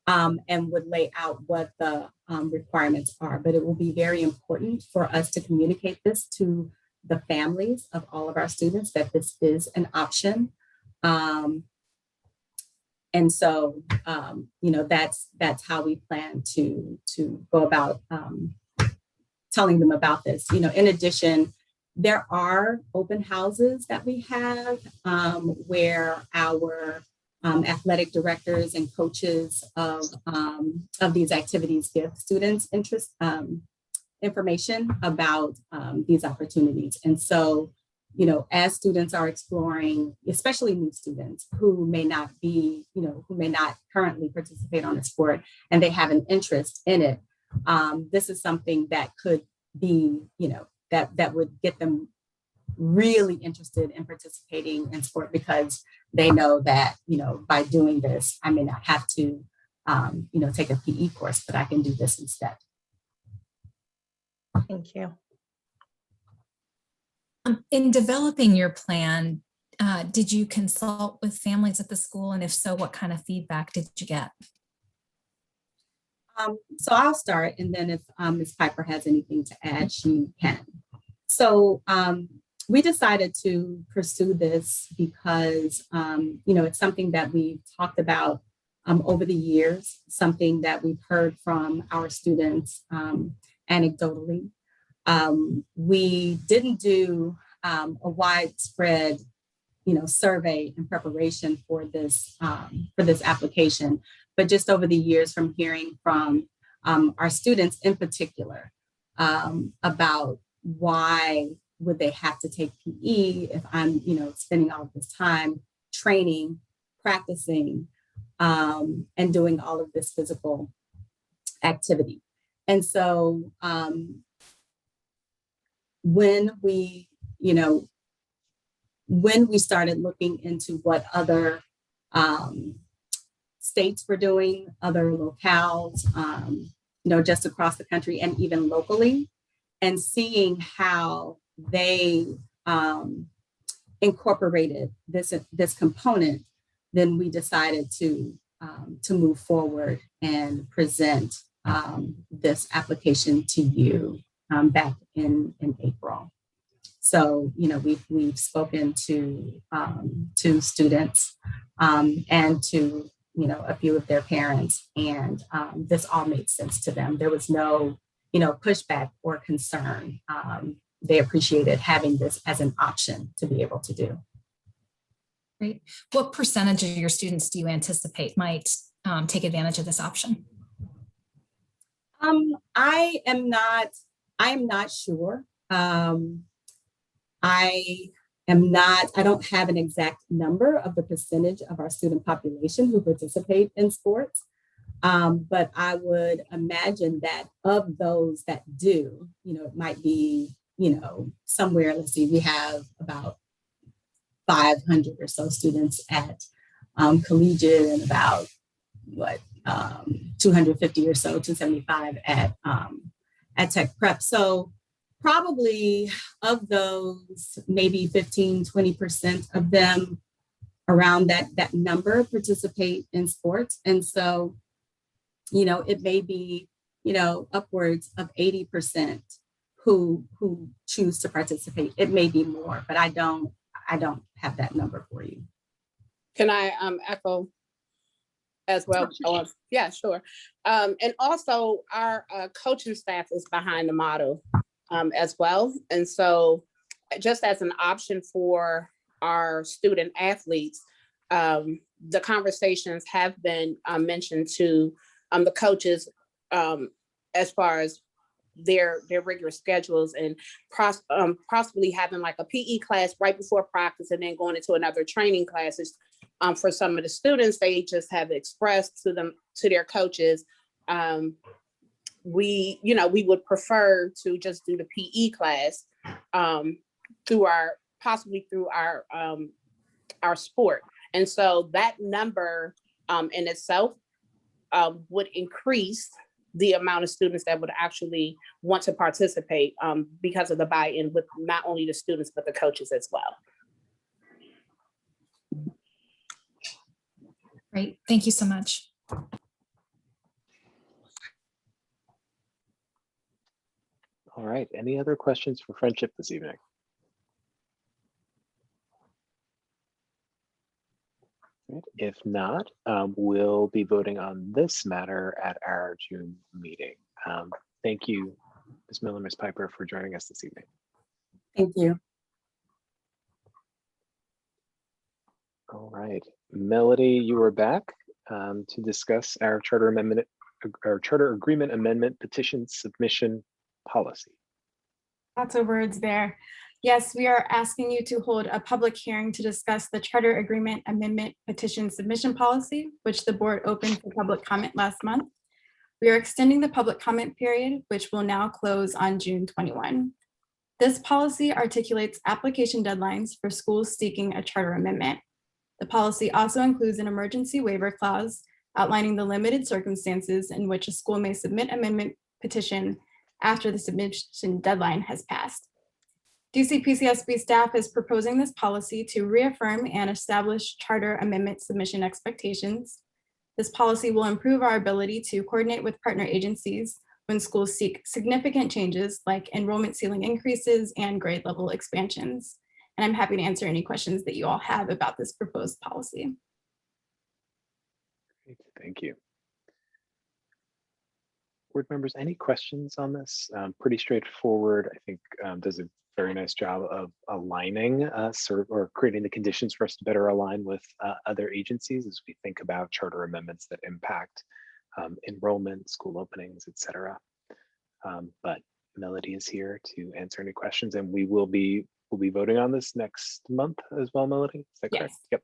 and would lay out what the requirements are. But it will be very important for us to communicate this to the families of all of our students, that this is an option. And so, that's how we plan to go about telling them about this. In addition, there are open houses that we have where our athletic directors and coaches of these activities give students information about these opportunities. And so, as students are exploring, especially new students who may not currently participate on a sport and they have an interest in it, this is something that could be, that would get them really interested in participating in sport because they know that, by doing this, I may not have to, take a PE course, but I can do this instead. Thank you. In developing your plan, did you consult with families at the school? And if so, what kind of feedback did you get? So I'll start, and then if Ms. Piper has anything to add, she can. So we decided to pursue this because, it's something that we've talked about over the years, something that we've heard from our students anecdotally. We didn't do a widespread, survey in preparation for this application, but just over the years from hearing from our students in particular about why would they have to take PE if I'm, spending all of this time training, practicing, and doing all of this physical activity. And so when we started looking into what other states were doing, other locales, just across the country and even locally, and seeing how they incorporated this component, then we decided to move forward and present this application to you back in April. So, we've spoken to students and to, a few of their parents, and this all made sense to them. There was no, pushback or concern. They appreciated having this as an option to be able to do. Great. What percentage of your students do you anticipate might take advantage of this option? I am not sure. I don't have an exact number of the percentage of our student population who participate in sports. But I would imagine that of those that do, it might be, somewhere, let's see, we have about 500 or so students at collegiate and about 250 or so, 275 at Tech Prep. So probably of those, maybe 15-20% of them around that number participate in sports. And so, it may be, upwards of 80% who choose to participate. It may be more, but I don't have that number for you. Can I echo as well? Sure. Yeah, sure. And also our coaching staff is behind the model as well. And so just as an option for our student athletes, the conversations have been mentioned to the coaches as far as their regular schedules and possibly having like a PE class right before practice and then going into another training classes. For some of the students, they just have expressed to their coaches, we would prefer to just do the PE class through our sport. And so that number in itself would increase the amount of students that would actually want to participate because of the buy-in with not only the students, but the coaches as well. Great, thank you so much. All right, any other questions for Friendship this evening? If not, we'll be voting on this matter at our June meeting. Thank you, Ms. Miller, Ms. Piper, for joining us this evening. Thank you. All right, Melody, you are back to discuss our charter agreement amendment petition submission policy. Lots of words there. Yes, we are asking you to hold a public hearing to discuss the charter agreement amendment petition submission policy, which the board opened for public comment last month. We are extending the public comment period, which will now close on June 21. This policy articulates application deadlines for schools seeking a charter amendment. The policy also includes an emergency waiver clause outlining the limited circumstances in which a school may submit amendment petition after the submission deadline has passed. DC PCSB staff is proposing this policy to reaffirm and establish charter amendment submission expectations. This policy will improve our ability to coordinate with partner agencies when schools seek significant changes like enrollment ceiling increases and grade level expansions. And I'm happy to answer any questions that you all have about this proposed policy. Great, thank you. Board members, any questions on this? Pretty straightforward. I think does a very nice job of aligning us or creating the conditions for us to better align with other agencies as we think about charter amendments that impact enrollment, school openings, etc. But Melody is here to answer any questions, and we'll be voting on this next month as well. Melody, is that correct? Yep.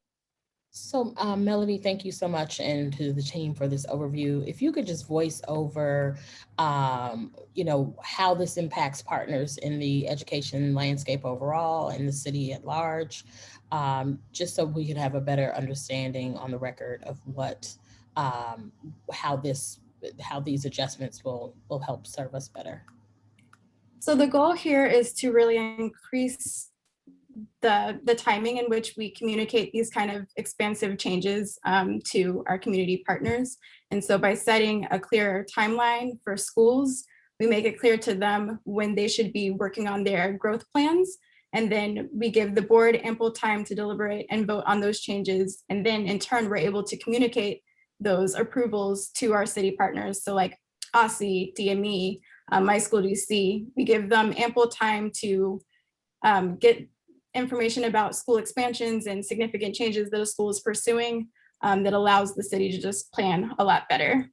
So Melody, thank you so much, and to the team for this overview. If you could just voice over, how this impacts partners in the education landscape overall and the city at large, just so we could have a better understanding on the record of what, how these adjustments will help serve us better. So the goal here is to really increase the timing in which we communicate these kind of expansive changes to our community partners. And so by setting a clearer timeline for schools, we make it clear to them when they should be working on their growth plans. And then we give the board ample time to deliberate and vote on those changes. And then in turn, we're able to communicate those approvals to our city partners. So like OSSI, DME, My School DC, we give them ample time to get information about school expansions and significant changes that a school is pursuing that allows the city to just plan a lot better.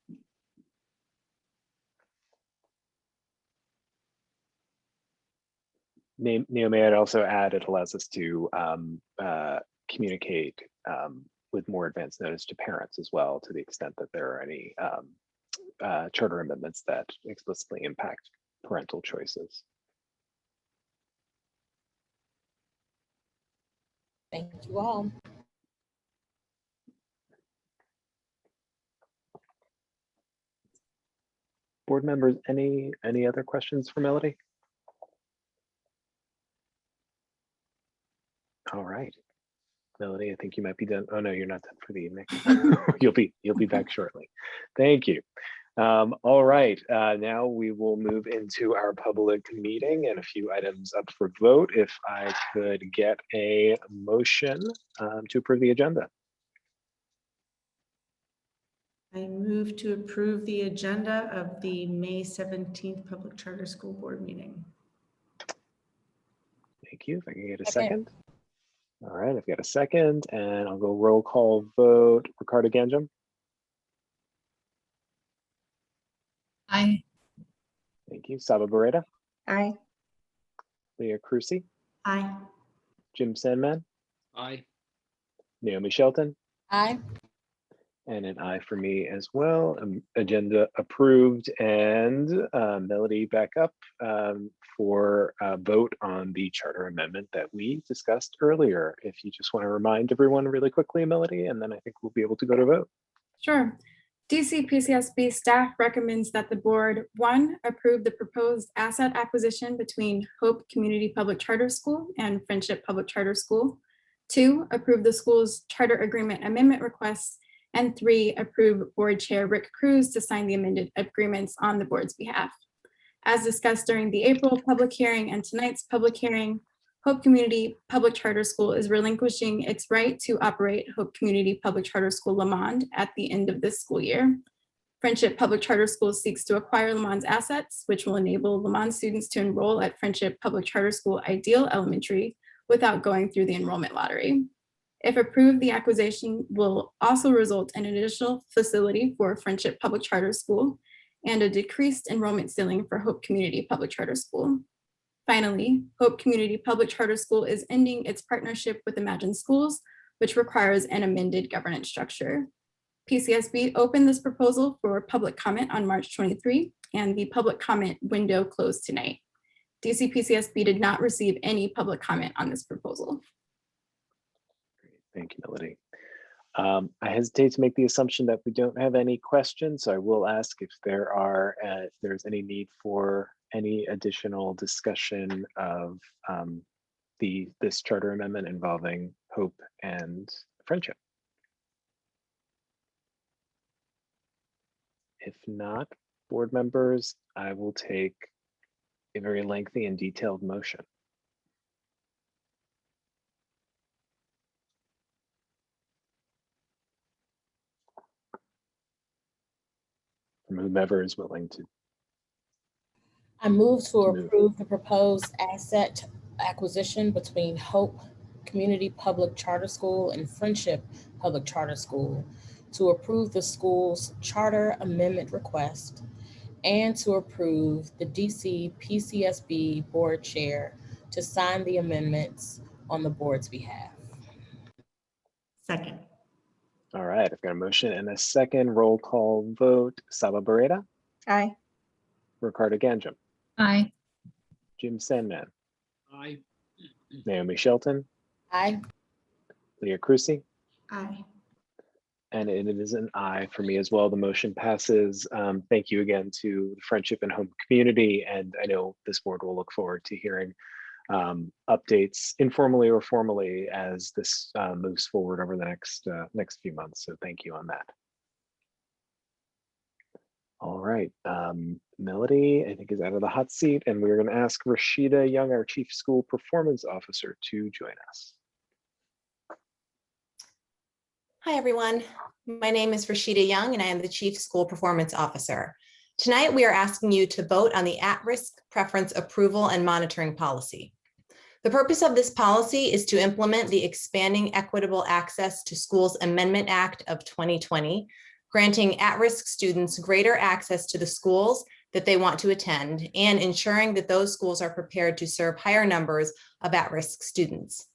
Naomi, I'd also add it allows us to communicate with more advanced notice to parents as well, to the extent that there are any charter amendments that explicitly impact parental choices. Thank you all. Board members, any other questions for Melody? All right, Melody, I think you might be done. Oh no, you're not done for the evening. you'll be back shortly. Thank you. All right, now we will move into our public meeting and a few items up for vote. If I could get a motion to approve the agenda. I move to approve the agenda of the May 17th Public Charter School Board meeting. Thank you. If I can get a second. All right, I've got a second, and I'll go roll call vote. Ricardo Ganjum. Aye. Thank you. Saba Barreda. Aye. Leah Crucy. Aye. Jim Sandman. Aye. Naomi Shelton. Aye. And an aye for me as well. Agenda approved, and Melody back up for a vote on the charter amendment that we discussed earlier. If you just want to remind everyone really quickly, Melody, and then I think we'll be able to go to vote. Sure. DC PCSB staff recommends that the board, 1, approve the proposed asset acquisition between Hope Community Public Charter School and Friendship Public Charter School. 2, approve the school's charter agreement amendment requests. And 3, approve Board Chair Rick Cruz to sign the amended agreements on the board's behalf. As discussed during the April public hearing and tonight's public hearing, Hope Community Public Charter School is relinquishing its right to operate Hope Community Public Charter School Lamond at the end of this school year. Friendship Public Charter School seeks to acquire Lamond's assets, which will enable Lamond students to enroll at Friendship Public Charter School Ideal Elementary without going through the enrollment lottery. If approved, the acquisition will also result in an additional facility for Friendship Public Charter School and a decreased enrollment ceiling for Hope Community Public Charter School. Finally, Hope Community Public Charter School is ending its partnership with Imagine Schools, which requires an amended governance structure. PCSB opened this proposal for public comment on March 23, and the public comment window closed tonight. DC PCSB did not receive any public comment on this proposal. Thank you, Melody. I hesitate to make the assumption that we don't have any questions, so I will ask if there's any need for any additional discussion of this charter amendment involving hope and friendship. If not, board members, I will take a very lengthy and detailed motion. From whomever is willing to. I move to approve the proposed asset acquisition between Hope Community Public Charter School and Friendship Public Charter School, to approve the school's charter amendment request, and to approve the DC PCSB board chair to sign the amendments on the board's behalf. Second. All right, I've got a motion and a second. Roll call vote. Saba Barreda. Aye. Ricardo Ganjam. Aye. Jim Sandman. Aye. Naomi Shelton. Aye. Leah Crucy. Aye. And it is an aye for me as well. The motion passes. Thank you again to the Friendship and Home community. And I know this board will look forward to hearing updates informally or formally as this moves forward over the next few months. So thank you on that. All right, Melody, I think, is out of the hot seat, and we're going to ask Rashida Young, our Chief School Performance Officer, to join us. Hi, everyone. My name is Rashida Young, and I am the Chief School Performance Officer. Tonight, we are asking you to vote on the at-risk preference approval and monitoring policy. The purpose of this policy is to implement the Expanding Equitable Access to Schools Amendment Act of 2020, granting at-risk students greater access to the schools that they want to attend and ensuring that those schools are prepared to serve higher numbers of at-risk students.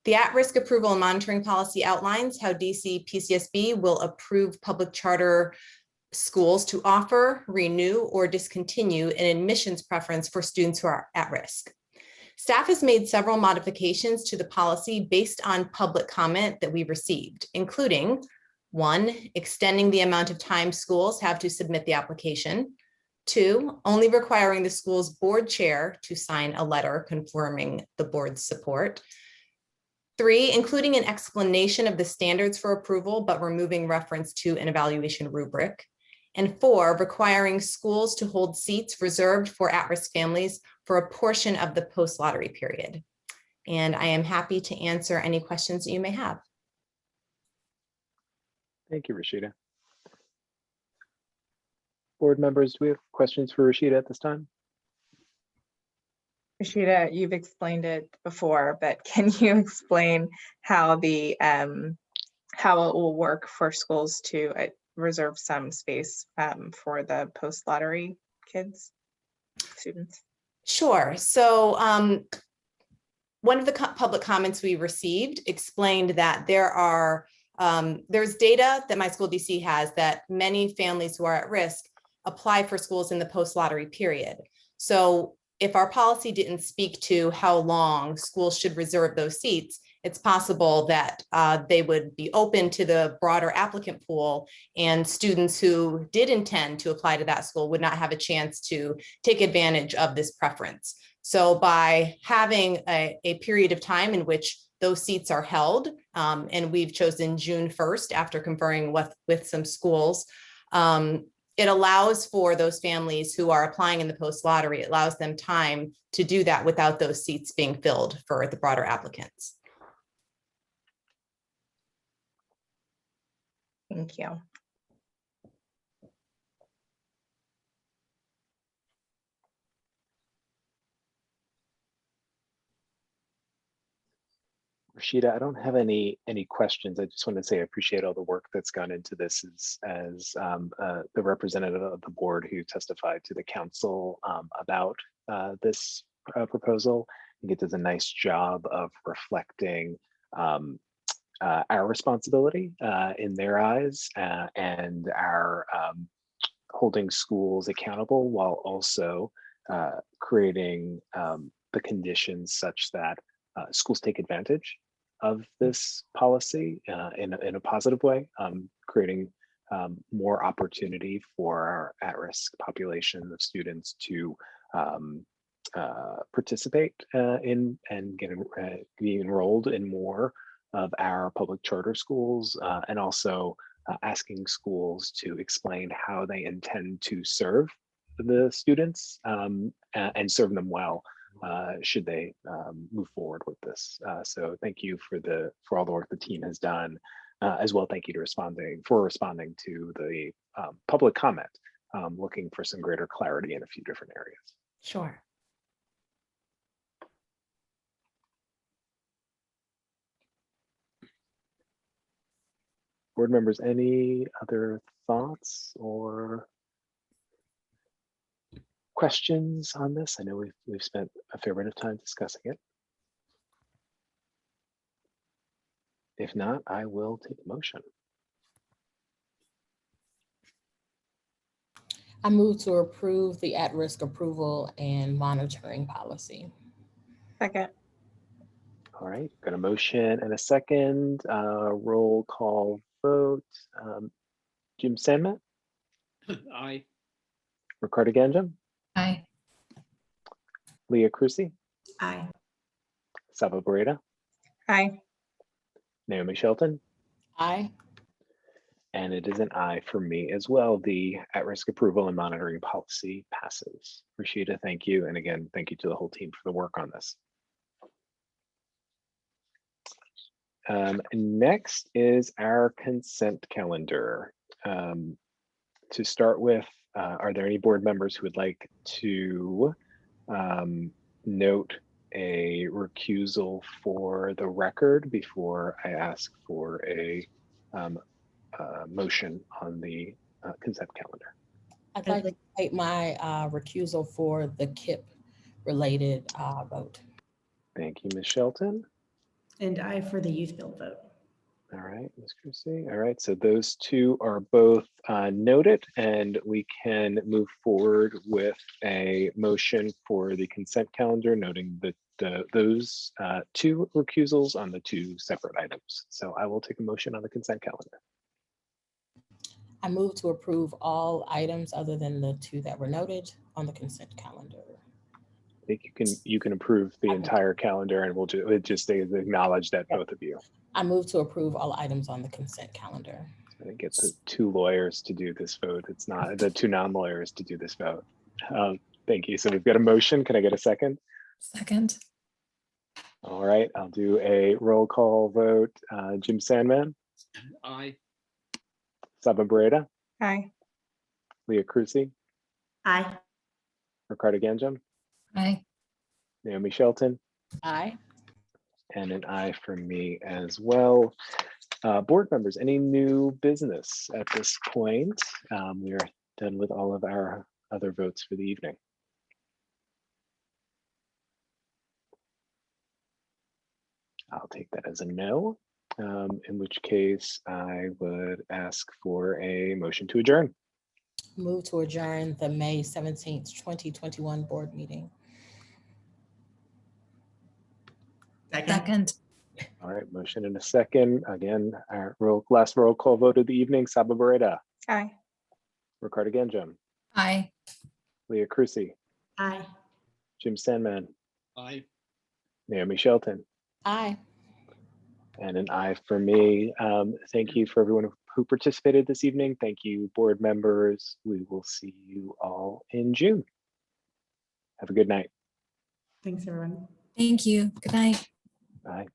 The at-risk approval and monitoring policy outlines how DC PCSB will approve public charter schools to offer, renew, or discontinue an admissions preference for students who are at risk. Staff has made several modifications to the policy based on public comment that we received, including 1, extending the amount of time schools have to submit the application. 2, only requiring the school's board chair to sign a letter confirming the board's support. 3, including an explanation of the standards for approval, but removing reference to an evaluation rubric. And 4, requiring schools to hold seats reserved for at-risk families for a portion of the post-lottery period. And I am happy to answer any questions that you may have. Thank you, Rashida. Board members, do we have questions for Rashida at this time? Rashida, you've explained it before, but can you explain how how it will work for schools to reserve some space for the post-lottery students? Sure. So one of the public comments we received explained that there's data that My School DC has that many families who are at risk apply for schools in the post-lottery period. So if our policy didn't speak to how long schools should reserve those seats, it's possible that they would be open to the broader applicant pool, and students who did intend to apply to that school would not have a chance to take advantage of this preference. So by having a period of time in which those seats are held, and we've chosen June 1st after conferring with some schools, it allows for those families who are applying in the post-lottery, it allows them time to do that without those seats being filled for the broader applicants. Thank you. Rashida, I don't have any questions. I just want to say I appreciate all the work that's gone into this as the representative of the board who testified to the council about this proposal. I think it does a nice job of reflecting our responsibility in their eyes and our holding schools accountable while also creating the conditions such that schools take advantage of this policy in a positive way, creating more opportunity for our at-risk population of students to participate in and be enrolled in more of our public charter schools, and also asking schools to explain how they intend to serve the students and serve them well should they move forward with this. So thank you for all the work the team has done. As well, thank you to responding to the public comment, looking for some greater clarity in a few different areas. Sure. Board members, any other thoughts or questions on this? I know we've spent a fair bit of time discussing it. If not, I will take a motion. I move to approve the at-risk approval and monitoring policy. Second. All right, got a motion and a second. Roll call vote. Jim Sandman? Aye. Ricardo Ganjam? Aye. Leah Crucy? Aye. Saba Barreda? Aye. Naomi Shelton? Aye. And it is an aye for me as well. The at-risk approval and monitoring policy passes. Rashida, thank you. And again, thank you to the whole team for the work on this. Next is our consent calendar. To start with, are there any board members who would like to note a recusal for the record before I ask for a motion on the consent calendar? I'd like to take my recusal for the KIP related vote. Thank you, Ms. Shelton. And I for the youth build vote. All right, Ms. Crucy. All right, so those two are both noted, and we can move forward with a motion for the consent calendar, noting that those two recusals on the two separate items. So I will take a motion on the consent calendar. I move to approve all items other than the two that were noted on the consent calendar. I think you can approve the entire calendar, and it just acknowledge that both of you. I move to approve all items on the consent calendar. I think it's the two lawyers to do this vote. It's not the two non-lawyers to do this vote. Thank you. So we've got a motion. Can I get a second? Second. All right, I'll do a roll call vote. Jim Sandman? Aye. Saba Barreda? Aye. Leah Crucy? Aye. Ricardo Ganjam? Aye. Naomi Shelton? Aye. And an aye for me as well. Board members, any new business at this point? We are done with all of our other votes for the evening. I'll take that as a no, in which case I would ask for a motion to adjourn. Move to adjourn the May 17th, 2021 board meeting. Second. All right, motion and a second. Again, our last roll call vote of the evening. Saba Barreda? Aye. Ricardo Ganjam? Aye. Leah Crucy? Aye. Jim Sandman? Aye. Naomi Shelton? Aye. And an aye for me. Thank you for everyone who participated this evening. Thank you, board members. We will see you all in June. Have a good night. Thanks, everyone. Thank you. Good night. Bye.